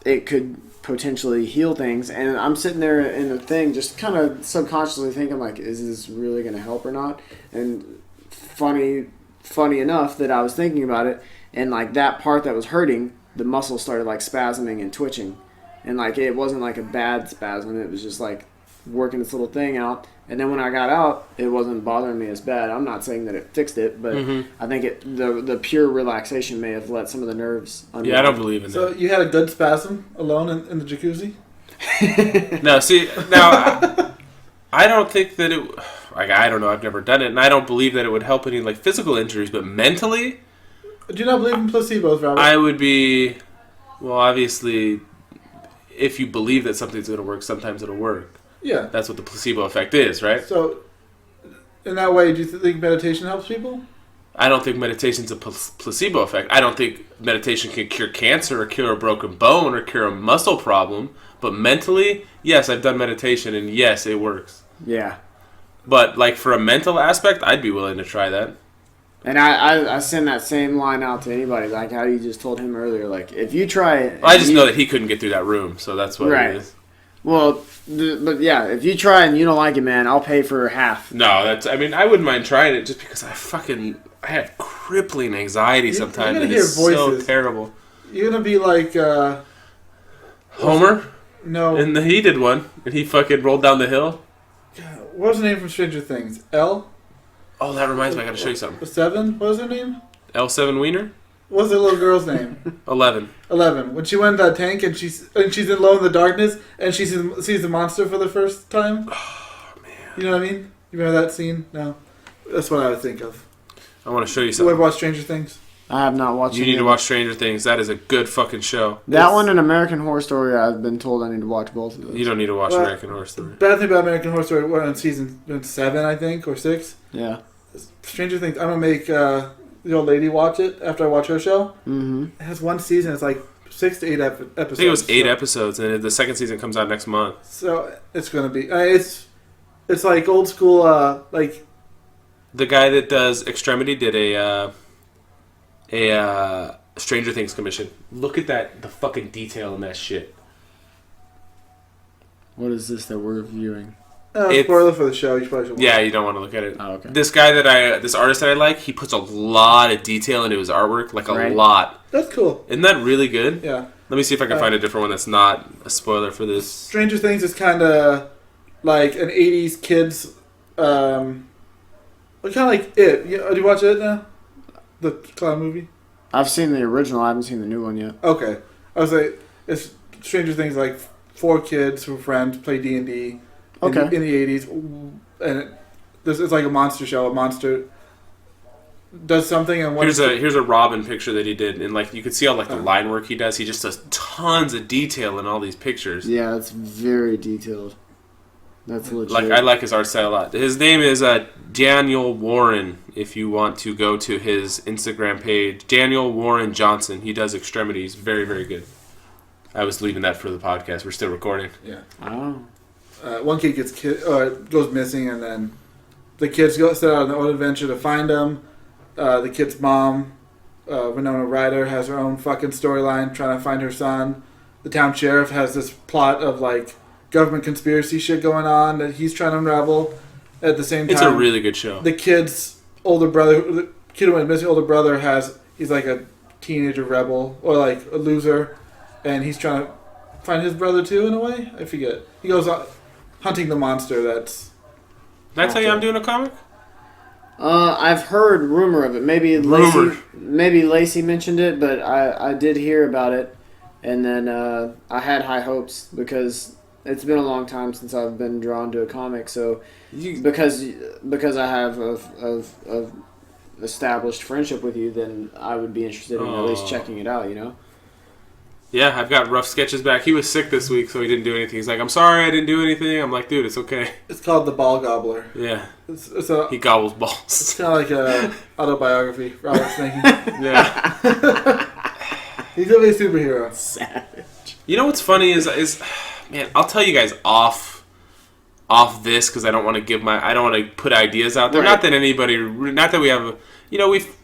it could potentially heal things, and I'm sitting there in the thing just kind of subconsciously thinking like, is this really going to help or not? And funny enough that I was thinking about it, and like that part that was hurting, the muscle started like spasming and twitching, and like it wasn't like a bad spasm, it was just like working this little thing out. And then when I got out, it wasn't bothering me as bad. I'm not saying that it fixed it, but I think the pure relaxation may have let some of the nerves unwind. Yeah, I don't believe in that. So you had a good spasm alone in the jacuzzi? No, see, now, I don't think that it... Like, I don't know, I've never done it, and I don't believe that it would help any like physical injuries, but mentally... Do you not believe in placebos, Robert? I would be... Well, obviously, if you believe that something's going to work, sometimes it'll work. Yeah. That's what the placebo effect is, right? So, in that way, do you think meditation helps people? I don't think meditation's a placebo effect. I don't think meditation can cure cancer or cure a broken bone or cure a muscle problem. But mentally, yes, I've done meditation, and yes, it works. Yeah. But, like, for a mental aspect, I'd be willing to try that. And I send that same line out to anybody, like how you just told him earlier. Like, if you try it... Well, I just know that he couldn't get through that room, so that's what it is. Well, but yeah, if you try and you don't like it, man, I'll pay for half. No, I wouldn't mind trying it just because I have crippling anxiety sometimes. You're gonna It's hear so voices. terrible. You're going to be like... Homer? No. And he did one, and he fucking rolled down the hill. What was the name from Stranger Things? Elle? Oh, that reminds me, I gotta show you something. 7? What was her name? L7 Wiener? What was the little girl's name? 11. 11. When she went in that tank and she's in Alone in the Darkness and she sees the monster for the first time. Oh, man. You know what I mean? You remember that scene? No. That's what I would think of. I want to show you So I something. watched Stranger Things. I have not watched. You need to watch Stranger Things. That is a good fucking show. That one and American Horror Story. I've been told I need to watch both of those. You don't need to watch American Horror Story. Bad thing about American Horror Story, we're on season 7, I think, or 6. Yeah. Stranger Things. I'm gonna make the old lady watch it after I watch her show. Mm-hmm. It has one season. It's like 6 to 8 episodes. I think it was 8 episodes, and the second season comes out next month. So it's gonna be. It's like old school. Like the guy that does Extremity did a Stranger Things commission. Look at the fucking detail in that shit. What is this that we're viewing? Spoiler for the show. You probably should watch. Yeah, you don't want to look at it. Oh, okay. This guy this artist that I like, he puts a lot of detail into his artwork, like a lot. That's cool. Isn't that really good? Yeah. Let me see if I can find a different one that's not a spoiler for this. Stranger Things is kind of like an 80s kids. Kind of like It. Do you watch It now? The clown movie? I've seen the original. I haven't seen the new one yet. Okay. I was like, it's Stranger Things like 4 kids who are friends, play D&D in the 80s. And it's like a monster show. A monster does something and here's a Robin picture that he did, and like you can see all like the line work he does. He just does tons of detail in all these pictures. Yeah, it's very detailed. That's legit. Like I like his art style a lot. His name is Daniel Warren. If you want to go to his Instagram page, Daniel Warren Johnson. He does Extremities. Very, very good. I was leaving that for the podcast. We're still recording. Yeah. Oh. One kid goes missing, and then the kids set out on their own adventure to find him. The kid's mom, Winona Ryder, has her own fucking storyline trying to find her son. The town sheriff has this plot of like government conspiracy shit going on that he's trying to unravel. At the same time, it's a really good show. The kid's older brother, the kid who went missing, older brother he's like a teenager rebel or like a loser, and he's trying to find his brother too in a way. I forget. He goes hunting the monster that's. Did I tell you I'm doing a comic? I've heard rumor of it. Maybe Lacey mentioned it, but I did hear about it, and then I had high hopes because it's been a long time since I've been drawn to a comic. So because I have of established friendship with you, then I would be interested in at least checking it out. You know. Yeah, I've got rough sketches back. He was sick this week, so he didn't do anything. He's like, I'm sorry I didn't do anything. I'm like, dude, it's okay. It's called The Ball Gobbler. Yeah. He gobbles balls. It's kind of like a autobiography. Robert thinking. Yeah. He's gonna be a superhero. Savage. You know what's funny is man, I'll tell you guys off this because I don't want to put ideas out there. Right. Not that we have, we've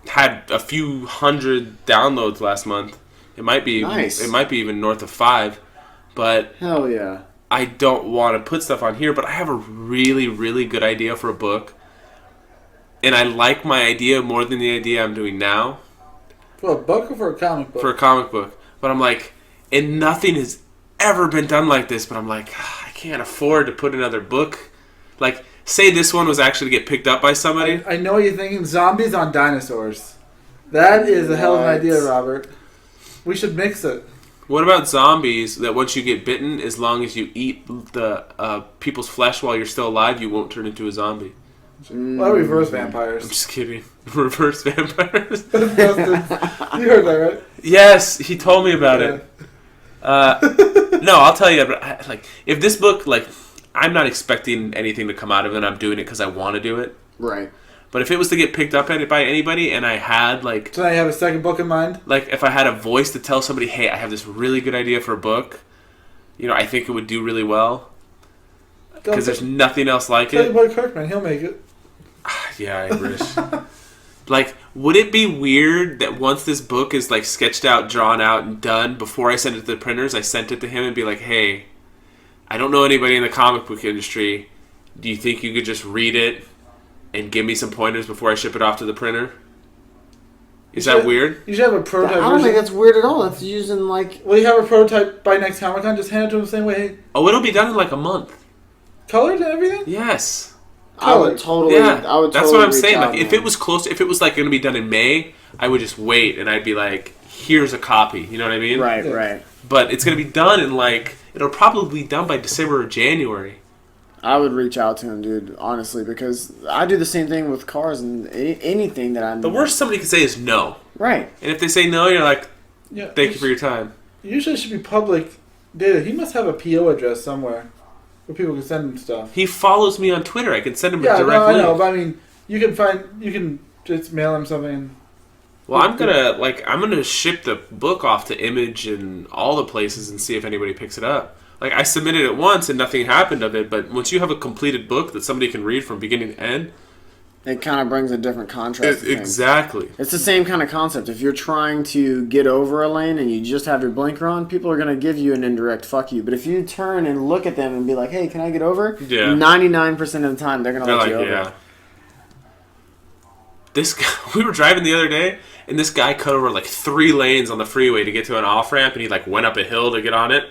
had a few hundred downloads last month. It might be nice. It might be even north of 5, but hell yeah. I don't want to put stuff on here, but I have a really, really good idea for a book, and I like my idea more than the idea I'm doing now. For a book or for a comic book? For a comic book, but I'm like, and nothing has ever been done like this. But I'm like, I can't afford to put another book. Like, say this one was actually to get picked up by somebody. I know what you're thinking. Zombies on dinosaurs. That is a hell of an idea, Robert. We should mix it. What about zombies that once you get bitten, as long as you eat the people's flesh while you're still alive, you won't turn into a zombie? Well, reverse vampires. I'm just kidding. Reverse vampires. You heard that, right? Yes, he told me about it. No, I'll tell you. Like, if this book, like, I'm not expecting anything to come out of it. I'm doing it because I want to do it. Right. But if it was to get picked up by anybody, and I had like, so now you have a second book in mind. Like, if I had a voice to tell somebody, "Hey, I have this really good idea for a book," I think it would do really well. Because there's nothing else like it. Tell Kirkman, he'll make it. Yeah, I wish. Like, would it be weird that once this book is like sketched out, drawn out, and done, before I send it to the printers, I sent it to him and be like, "Hey, I don't know anybody in the comic book industry. Do you think you could just read it and give me some pointers before I ship it off to the printer?" Is that weird? You should have a prototype. I don't think that's weird at all. That's using like. Well, you have a prototype by next Comic-Con. Just hand it to him the same way. Oh, it'll be done in like a month. Colored and everything? Yes. I would totally. Yeah, I would. That's totally what I'm reach saying. out, Like, if it was close, if it was like going to be done in May, I would just wait and I'd be like, "Here's a copy." You know what I mean? Right. Yeah. Right. But it's going to be done in like, it'll probably be done by December or January. I would reach out to him, dude, honestly, because I do the same thing with cars and anything that I'm... The worst somebody can say is no. Right. And if they say no, you're like, Yeah, thank you for your time. Usually it should be public data. He must have a PO address somewhere where people can send him stuff. He follows me on Twitter. I can send him a Yeah, direct no, I link. know, but I mean, you can just mail him something. Well, I'm gonna ship the book off to Image and all the places and see if anybody picks it up. Like, I submitted it once and nothing happened of it, but once you have a completed book that somebody can read from beginning to end, It kind of brings a different contrast to things. exactly. It's the same kind of concept. If you're trying to get over a lane and you just have your blinker on, people are going to give you an indirect fuck you. But if you turn and look at them and be like, hey, can I get over? Yeah. 99% of the time, they're going to let you over. Yeah. This guy, we were driving the other day, and this guy cut over like 3 lanes on the freeway to get to an off ramp, and he like went up a hill to get on it.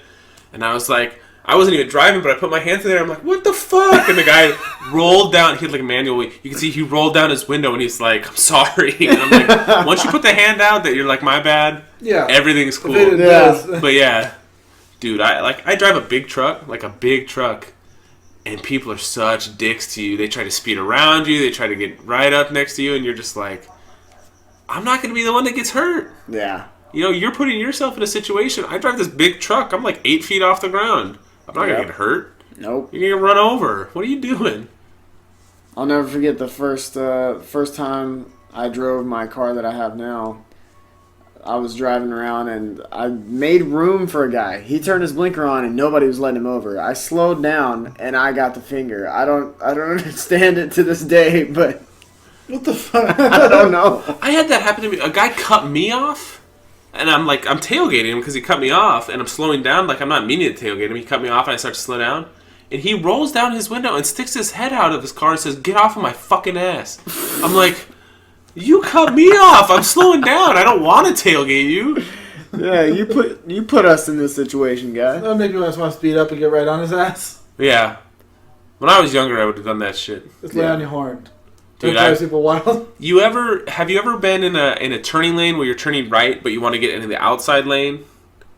And I was like, I wasn't even driving, but I put my hands in there. I'm like, what the fuck? And the guy rolled down. He had like a manual. You can see he rolled down his window, and he's like, I'm sorry. And I'm like, once you put the hand out that you're like, my bad. Yeah, Everything's cool. Yeah. But yeah, dude, I drive a big truck, and people are such dicks to you. They try to speed around you. They try to get right up next to you, and you're just like, I'm not going to be the one that gets hurt. Yeah. You know, you're putting yourself in a situation. I drive this big truck. I'm like 8 feet off the ground. I'm not going to get hurt. Nope. You're going to run over. What are you doing? I'll never forget the first time I drove my car that I have now. I was driving around and I made room for a guy. He turned his blinker on and nobody was letting him over. I slowed down and I got the finger. I don't understand it to this day, but What the fuck? I don't know. I had that happen to me. A guy cut me off, and I'm tailgating him because he cut me off, and I'm slowing down. Like, I'm not meaning to tailgate him. He cut me off, and I start to slow down. And he rolls down his window and sticks his head out of his car and says, "Get off of my fucking ass." I'm like, you cut me off. I'm slowing down. I don't want to tailgate you. Yeah, you put us in this situation, guy. That would make me just want to speed up and get right on his ass. Yeah. When I was younger, I would have done that shit. Just lay on your horn. Dude, Don't drive people wild. Have you ever been in a turning lane where you're turning right, but you want to get into the outside lane,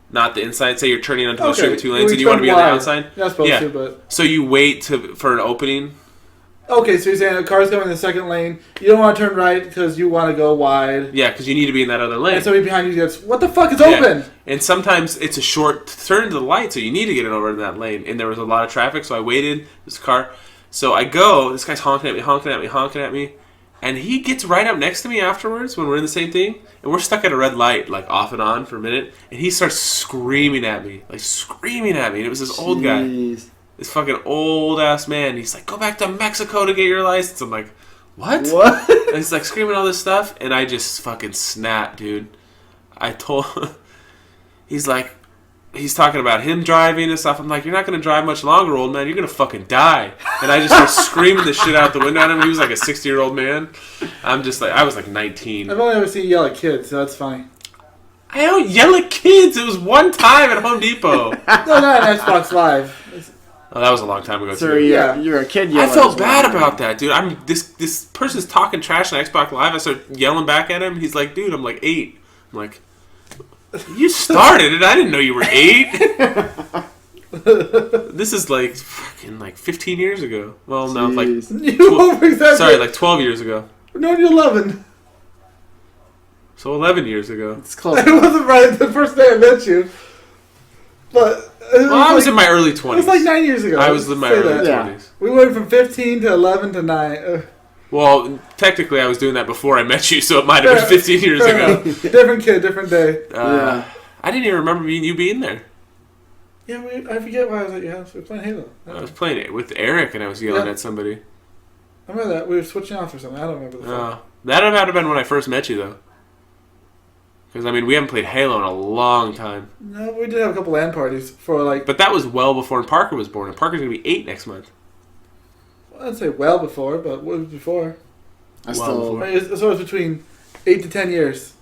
not the inside? Say you're turning onto the street with 2 lanes, and you want to be on the outside. You're not supposed to, but so you wait for an opening. okay. So you're saying a car's going in the second lane. You don't want to turn right because you want to go wide. Yeah, because you need to be in that other lane. And somebody behind you goes, "What the fuck is open?" And sometimes it's a short turn to the light, so you need to get it over in that lane. And there was a lot of traffic, so I waited. This car. So I go. This guy's honking at me. And he gets right up next to me afterwards when we're in the same thing. And we're stuck at a red light, like off and on for a minute. And he starts screaming at me. And it was this old guy. This fucking old ass man. He's like, "Go back to Mexico to get your license." I'm like, what? And he's like screaming all this stuff. And I just fucking snapped, dude. He's talking about him driving and stuff. I'm like, you're not going to drive much longer, old man. You're going to fucking die. And I just started screaming the shit out the window at him. He was like a 60-year-old man. I was like 19. I've only ever seen you yell at kids, so that's funny. I don't yell at kids. It was one time at Home Depot. No, not on Xbox Live. Oh, that was a long time ago, So too. you're a kid yelling. I felt bad about that, dude. This person's talking trash on Xbox Live. I start yelling back at him. He's like, dude, I'm like 8. I'm like, you started it. I didn't know you were 8. This is like fucking like 15 years ago. Well, no, like like 12 years ago. No, you're 11. So 11 years ago. It's close. It wasn't right the first day I met you, but I was in my early 20s. It was like 9 years ago. I was in my early 20s. We went from 15 to 11 to 9. Well, technically, I was doing that before I met you, so it might have been 15 years ago. Different kid, different day. I didn't even remember you being there. Yeah, I forget why I was at your house. We were playing Halo. I was playing it with Eric, and I was yelling at somebody. I remember that. We were switching off or something. I don't remember the fuck. That would have been when I first met you, though. Because, I mean, we haven't played Halo in a long time. No, we did have a couple LAN parties for like... But that was well before Parker was born, and Parker's going to be 8 next month. I'd say well before, but what was before? So it was between 8 to 10 years.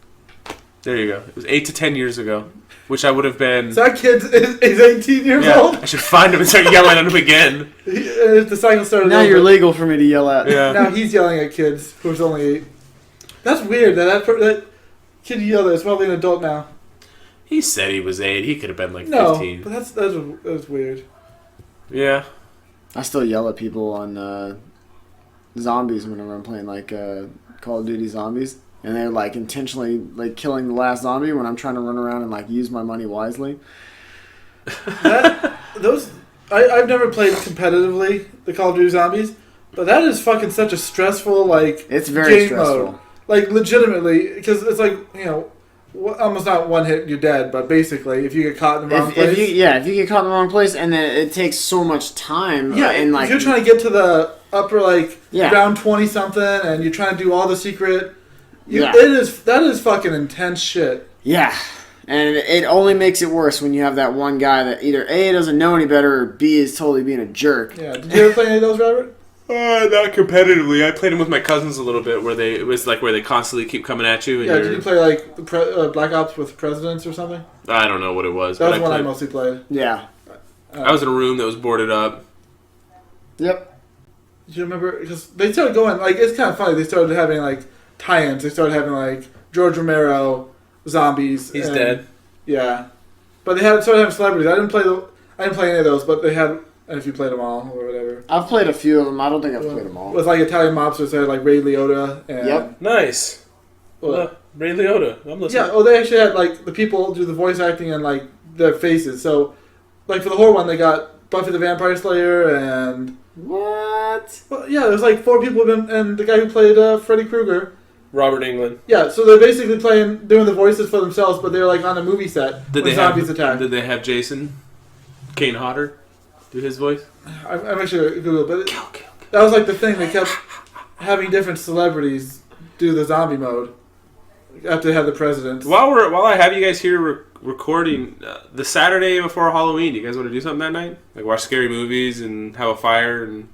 There you go. It was 8 to 10 years ago, which I would have been... So that kid is 18 years old? I should find him and start yelling at him again. The cycle started now over. you're legal for me to yell at. Yeah. Now he's yelling at kids who's only 8. That's weird. That kid you yelled at is probably an adult now. He said he was 8. He could have been like No, 15. but that was weird. Yeah. I still yell at people on zombies whenever I'm playing like Call of Duty Zombies, and they're like intentionally like killing the last zombie when I'm trying to run around and like use my money wisely. I've never played competitively the Call of Duty Zombies, but that is fucking such a stressful It's very game stressful. mode. Like legitimately, because it's like almost not one hit you're dead, but basically if you get caught in the wrong place. If you get caught in the wrong place, and then it takes so much time. Yeah, and like if you're trying to get to the upper round 20 something, and you're trying to do all the secret. That is fucking intense shit. Yeah. And it only makes it worse when you have that one guy that either A, doesn't know any better, or B, is totally being a jerk. Yeah. Did you ever play any of those, Robert? Not competitively. I played them with my cousins a little bit, where they constantly keep coming at you. And did you play like Black Ops with Presidents or something? I don't know what it was. That was one I mostly played. Yeah. I was in a room that was boarded up. Yep. Do you remember? Because they started going, it's kind of funny. They started having, tie-ins. They started having, George Romero zombies. He's dead. Yeah. But they started having celebrities. I didn't play any of those, but they had, and if you played them all or whatever. I've played a few of them. I don't think I've played them all. With, Italian mobsters, they had, Ray Liotta. And, Yep. Nice. Ray Liotta. I'm listening. Yeah, they actually had, the people do the voice acting and, their faces. So, for the horror one, they got Buffy the Vampire Slayer and... What? Well, yeah, there's 4 people, and the guy who played Freddy Krueger. Robert Englund. Yeah, so they're basically doing the voices for themselves, but they're on a movie set when zombies attack. Did they have Jason Kane Hodder do his voice? I'm actually Google, but that was the thing. They kept having different celebrities do the zombie mode after they had the president. While I have you guys here recording, the Saturday before Halloween, do you guys want to do something that night? Watch scary movies and have a fire and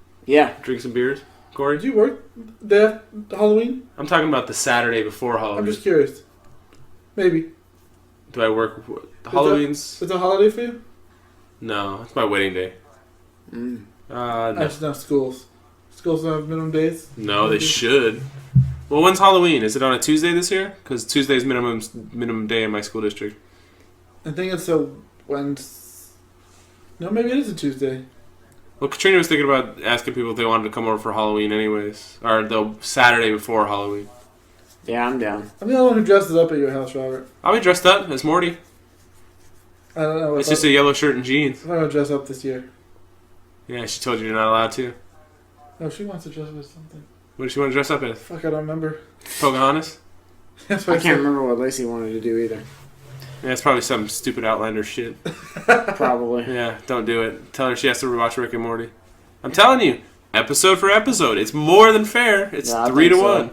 drink some beers? Cory? Did you work there Halloween? I'm talking about the Saturday before Halloween. I'm just curious. Maybe. Do I work? Halloween's... It's a holiday for you? No, it's my wedding day. No. Actually, no, schools. Schools don't have minimum days? No, they should. Well, when's Halloween? Is it on a Tuesday this year? Because Tuesday's minimum day in my school district. I think it's a Wednesday. No, maybe it is a Tuesday. Well, Katrina was thinking about asking people if they wanted to come over for Halloween anyways. Or the Saturday before Halloween. Yeah, I'm down. I'm the only one who dresses up at your house, Robert. I'll be dressed up as Morty. I don't know. It's just a yellow shirt and jeans. I'm going to dress up this year. Yeah, she told you you're not allowed to. No, she wants to dress up as something. What does she want to dress up as? Fuck, I don't remember. Pocahontas? That's what I can't remember what Lacey wanted to do either. Yeah, it's probably some stupid Outlander shit. Probably. Yeah, don't do it. Tell her she has to rewatch Rick and Morty. I'm telling you, episode for episode. It's more than fair. It's 3-1.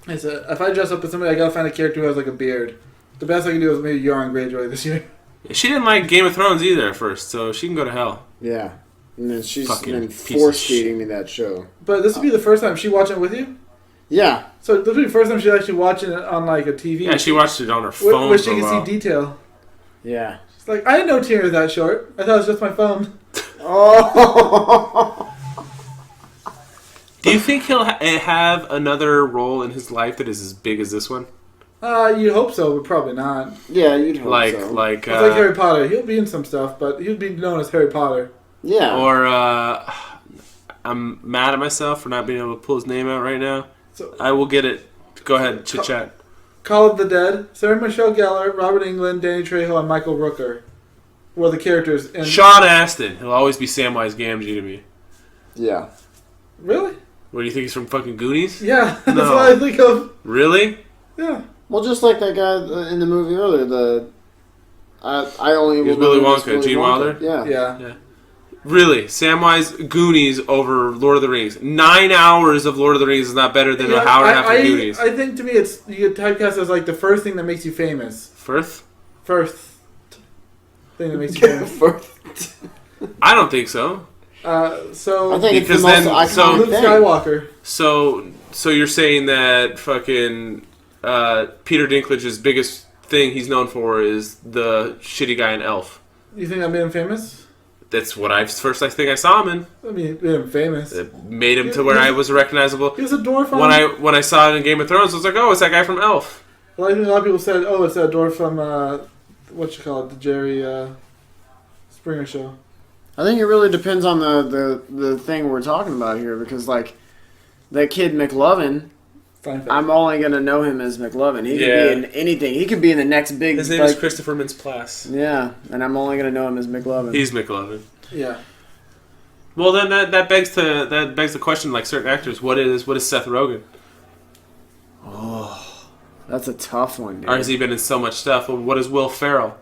If I dress up as somebody, I gotta find a character who has a beard. The best I can do is maybe Euron Greyjoy this year. She didn't like Game of Thrones either at first, so she can go to hell. Yeah. And then she's Fucking been piece of force-feeding me that show. But this would be the first time she watching it with you? Yeah. So this would be the first time she's actually watching it on a TV. Yeah, she watched it on her phone where for she a can while. see detail. Yeah. She's like, I didn't know Tyrion was that short. I thought it was just my phone. Oh. Do you think he'll have another role in his life that is as big as this one? You'd hope so, but probably not. Yeah, you'd hope so. It's like Harry Potter. He'll be in some stuff, but he'll be known as Harry Potter. Yeah. Or I'm mad at myself for not being able to pull his name out right now. So, I will get it. Go ahead, chit chat. Call of the Dead. Sarah Michelle Gellar, Robert Englund, Danny Trejo, and Michael Rooker were the characters in... Sean Astin. He'll always be Samwise Gamgee to me. Yeah. Really? What do you think he's from fucking Goonies? Yeah, that's No. what I think of. Really? Yeah. Well, just like that guy in the movie earlier, I only... He was Willy Wonka, Gene Wilder? Yeah. Yeah. Really? Samwise Goonies over Lord of the Rings. 9 hours of Lord of the Rings is not better than an hour and a half of Goonies. I think to me it's you get typecast as like the first thing that makes you famous. Firth? First thing that makes you famous. I don't think so. So I think it's the Because most then- iconic so- Luke thing. Skywalker. So you're saying that fucking Peter Dinklage's biggest thing he's known for is the shitty guy in Elf. You think that made him famous? That's what I think I saw him in. I mean, it made him famous. It made him to where I was recognizable. He was a dwarf. When I saw it in Game of Thrones, I was like, oh, it's that guy from Elf. Well, I think a lot of people said, oh, it's that dwarf from the Jerry Springer show. I think it really depends on the thing we're talking about here because, like, that kid McLovin, I'm only going to know him as McLovin. He could be in anything. He could be in the next big... His name is Christopher Mintz-Plasse. Yeah, and I'm only going to know him as McLovin. He's McLovin. Yeah. Well, then that begs the question, like certain actors, what is Seth Rogen? Oh, that's a tough one, dude. Or has he been in so much stuff? Well, what is Will Ferrell?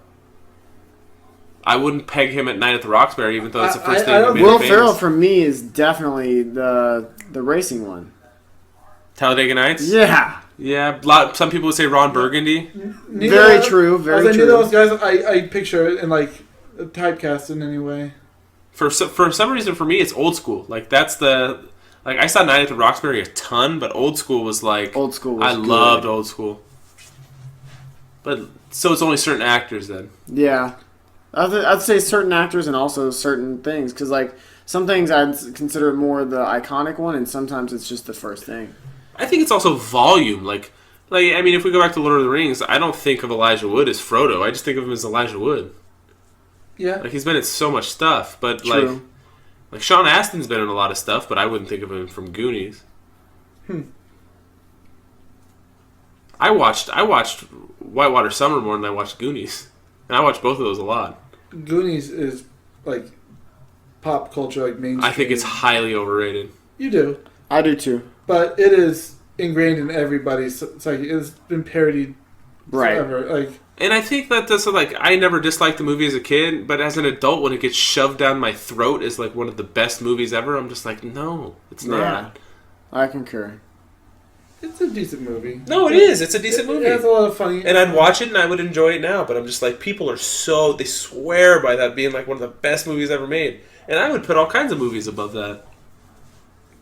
I wouldn't peg him at Night at the Roxbury, even though it's the first thing he made. Will Ferrell for me is definitely the racing one. Talladega Nights? Yeah. Yeah, some people would say Ron Burgundy. Very true, very true. Neither of those guys I picture in, like, typecast in any way. For some reason, for me, it's old school. Like, that's the... Like, I saw Night at the Roxbury a ton, but old school was like... Old school was good. Loved old school. But, so it's only certain actors then. Yeah. I'd say certain actors and also certain things. Because, like, some things I'd consider more the iconic one, and sometimes it's just the first thing. I think it's also volume. Like I mean, if we go back to Lord of the Rings, I don't think of Elijah Wood as Frodo. I just think of him as Elijah Wood. Yeah. Like, he's been in so much stuff. But, True. like Sean Astin's been in a lot of stuff, but I wouldn't think of him from Goonies. I watched Whitewater Summer more than I watched Goonies. And I watched both of those a lot. Goonies is, like, pop culture, like, mainstream. I think it's highly overrated. You do. I do too. But it is ingrained in everybody's psyche. It's been parodied forever. Like, and I think that this is like, I never disliked the movie as a kid, but as an adult, when it gets shoved down my throat as like one of the best movies ever, I'm just like, no, it's not. I concur. it's a decent movie. No, it is. It's a decent movie. It has a lot of funny. And I'd watch it and I would enjoy it now, but I'm just like, people are they swear by that being like one of the best movies ever made. And I would put all kinds of movies above that.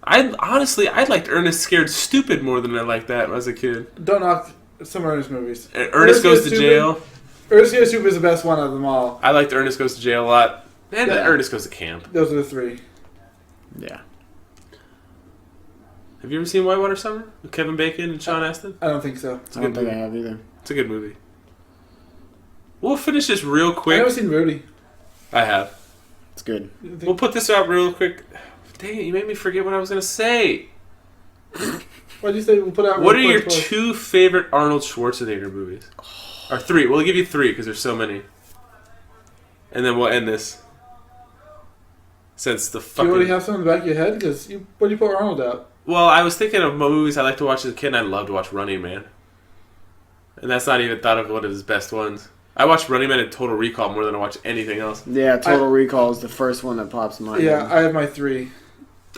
I liked Ernest Scared Stupid more than I liked that as a kid. Don't knock some Ernest movies. Ernest Goes to Jail. Ernest Goes to Stupid is the best one of them all. I liked Ernest Goes to Jail a lot. And Yeah. Ernest Goes to Camp. Those are the three. Yeah. Have you ever seen Whitewater Summer with Kevin Bacon and Sean Astin? I don't think so. I don't think I have either. It's a good movie. We'll finish this real quick. I've never seen Rudy. I have. It's good. We'll put this out real quick. Dang it, you made me forget what I was going to say. Why'd you say we'll put out? What are your two favorite Arnold Schwarzenegger movies? Or three. We'll give you three because there's so many. And then we'll end this. Since the Do you fucking... already have some in the back of your head? Because what do you put Arnold out? Well, I was thinking of movies I like to watch as a kid, and I love to watch Running Man. And that's not even thought of one of his best ones. I watched Running Man and Total Recall more than I watch anything else. Yeah, Total Recall is the first one that pops in my Yeah, head. I have my three.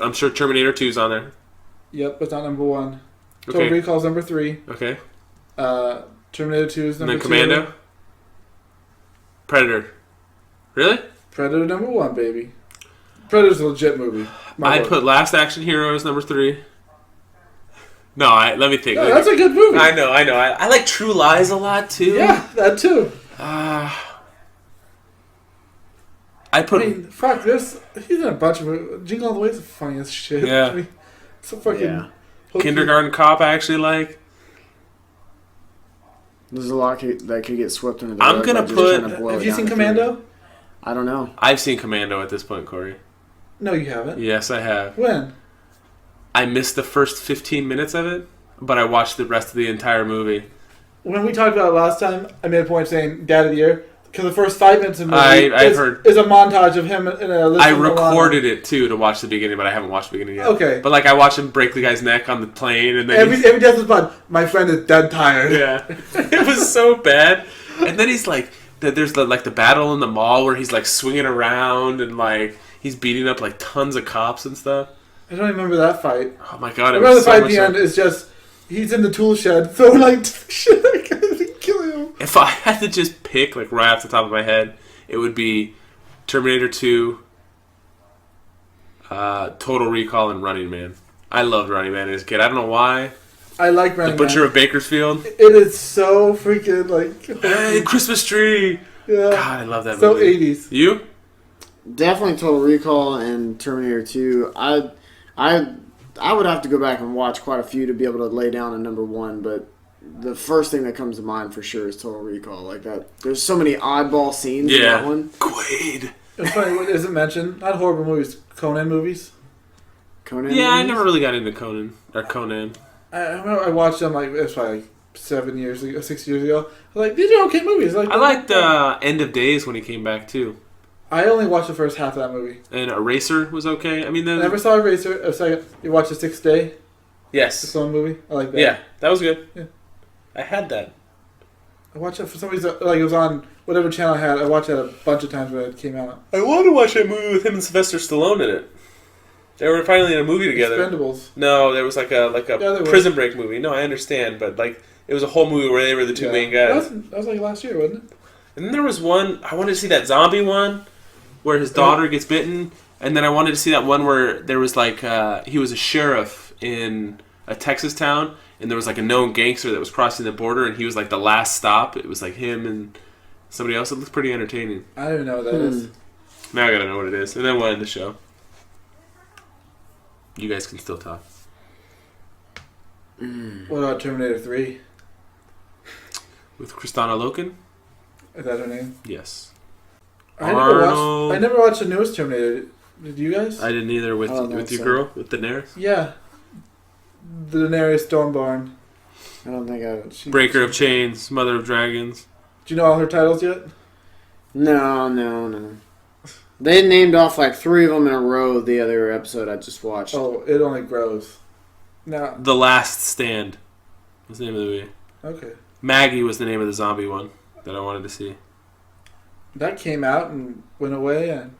I'm sure Terminator 2's on there. Yep, but not number one. Total Okay. Recall's number 3. Okay. Terminator 2 is And number then 2. Commando? Predator. Really? Predator number 1, baby. Predator's a legit movie. I'd put Last Action Hero as number 3. No, let me think. No, that's a good movie. I know. I like True Lies a lot, too. Yeah, that too. I put... I mean, fuck, he's in a bunch of movies. Jingle All the Way is the funniest shit. Yeah. I mean, it's a fucking... Yeah. Kindergarten Cop I actually like. There's a lot that could get swept under the I'm rug gonna by just put- trying to boil Have it you down seen to Commando? three. I don't know. I've seen Commando at this point, Corey. No, you haven't. Yes, I have. When? I missed the first 15 minutes of it, but I watched the rest of the entire movie. When we talked about it last time, I made a point saying Dad of the Year. Because the first 5 minutes of the movie I've heard. is a montage of him in a list I of recorded it, too, to watch the beginning, but I haven't watched the beginning yet. Okay. But, like, I watched him break the guy's neck on the plane, and then Every death is fun. My friend is dead tired. yeah. It was so bad. And then he's like... There's the battle in the mall where he's, like, swinging around, and, like, he's beating up, like, tons of cops and stuff. I don't remember that fight. Oh, my God. I It remember the was so fight at much the end is just, he's in the tool shed, so like, shit, I can't kill him. If I had to just pick, like, right off the top of my head, it would be Terminator 2, Total Recall, and Running Man. I loved Running Man as a kid. I don't know why. I like Running The Butcher Man. of Bakersfield. It is so freaking, like... Hey, Christmas tree! Yeah. God, I love that So movie. 80s. You? Definitely Total Recall and Terminator 2. I would have to go back and watch quite a few to be able to lay down a number one, but the first thing that comes to mind for sure is Total Recall. Like that, there's so many oddball scenes in that one. Quaid. It's funny, what isn't mentioned? Not horrible movies, Conan movies. Conan. Yeah, I movies? never really got into Conan. I remember I watched them like, it's probably like 7 years ago, 6 years ago. I was like, these are okay movies. I liked End of Days when he came back too. I only watched the first half of that movie. And Eraser was okay. I mean, I never saw Eraser. A second. You watched The Sixth Day? The yes, Stone movie? I like that. yeah, that was good. Yeah. I had that. I watched it for some reason, like it was on whatever channel I had. I watched it a bunch of times when it came out. I wanted to watch that movie with him and Sylvester Stallone in it. They were finally in a movie together. Expendables. No, there was like a Yeah, Prison Break movie. No, I understand, but like it was a whole movie where they were the two main guys. That was like last year, wasn't it? And then there was one I wanted to see, that zombie one where his daughter gets bitten, and then I wanted to see that one where there was like he was a sheriff in a Texas town, and there was like a known gangster that was crossing the border, and he was like the last stop. It was like him and somebody else. It looked pretty entertaining. I don't even know what that is. Now I gotta know what it is, and then we'll end the show. You guys can still talk. What about Terminator 3? With Kristanna Loken? Is that her name? Yes. I Arnold. never watched the newest Terminator. Did you guys? I didn't either with your girl, with Daenerys. Yeah. The Daenerys Stormborn. I don't think I. Breaker of Chains, Mother of Dragons. Do you know all her titles yet? No. They named off like 3 of them in a row the other episode I just watched. Oh, it only grows. No. The Last Stand was the name of the movie. Okay. Maggie was the name of the zombie one that I wanted to see. That came out and went away, and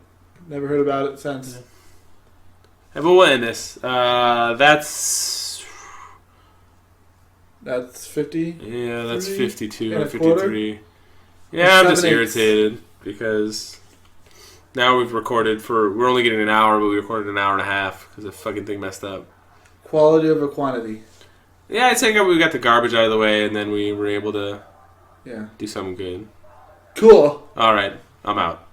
never heard about it since. Hey, but we'll end this. That's 50? Yeah, that's 52 and or a quarter? 53. Yeah, I'm just 7/8. irritated because now we're only getting an hour, but we recorded an hour and a half because the fucking thing messed up. Quality over quantity. Yeah, I'd say we got the garbage out of the way, and then we were able to Yeah. do something good. Cool. All right, I'm out.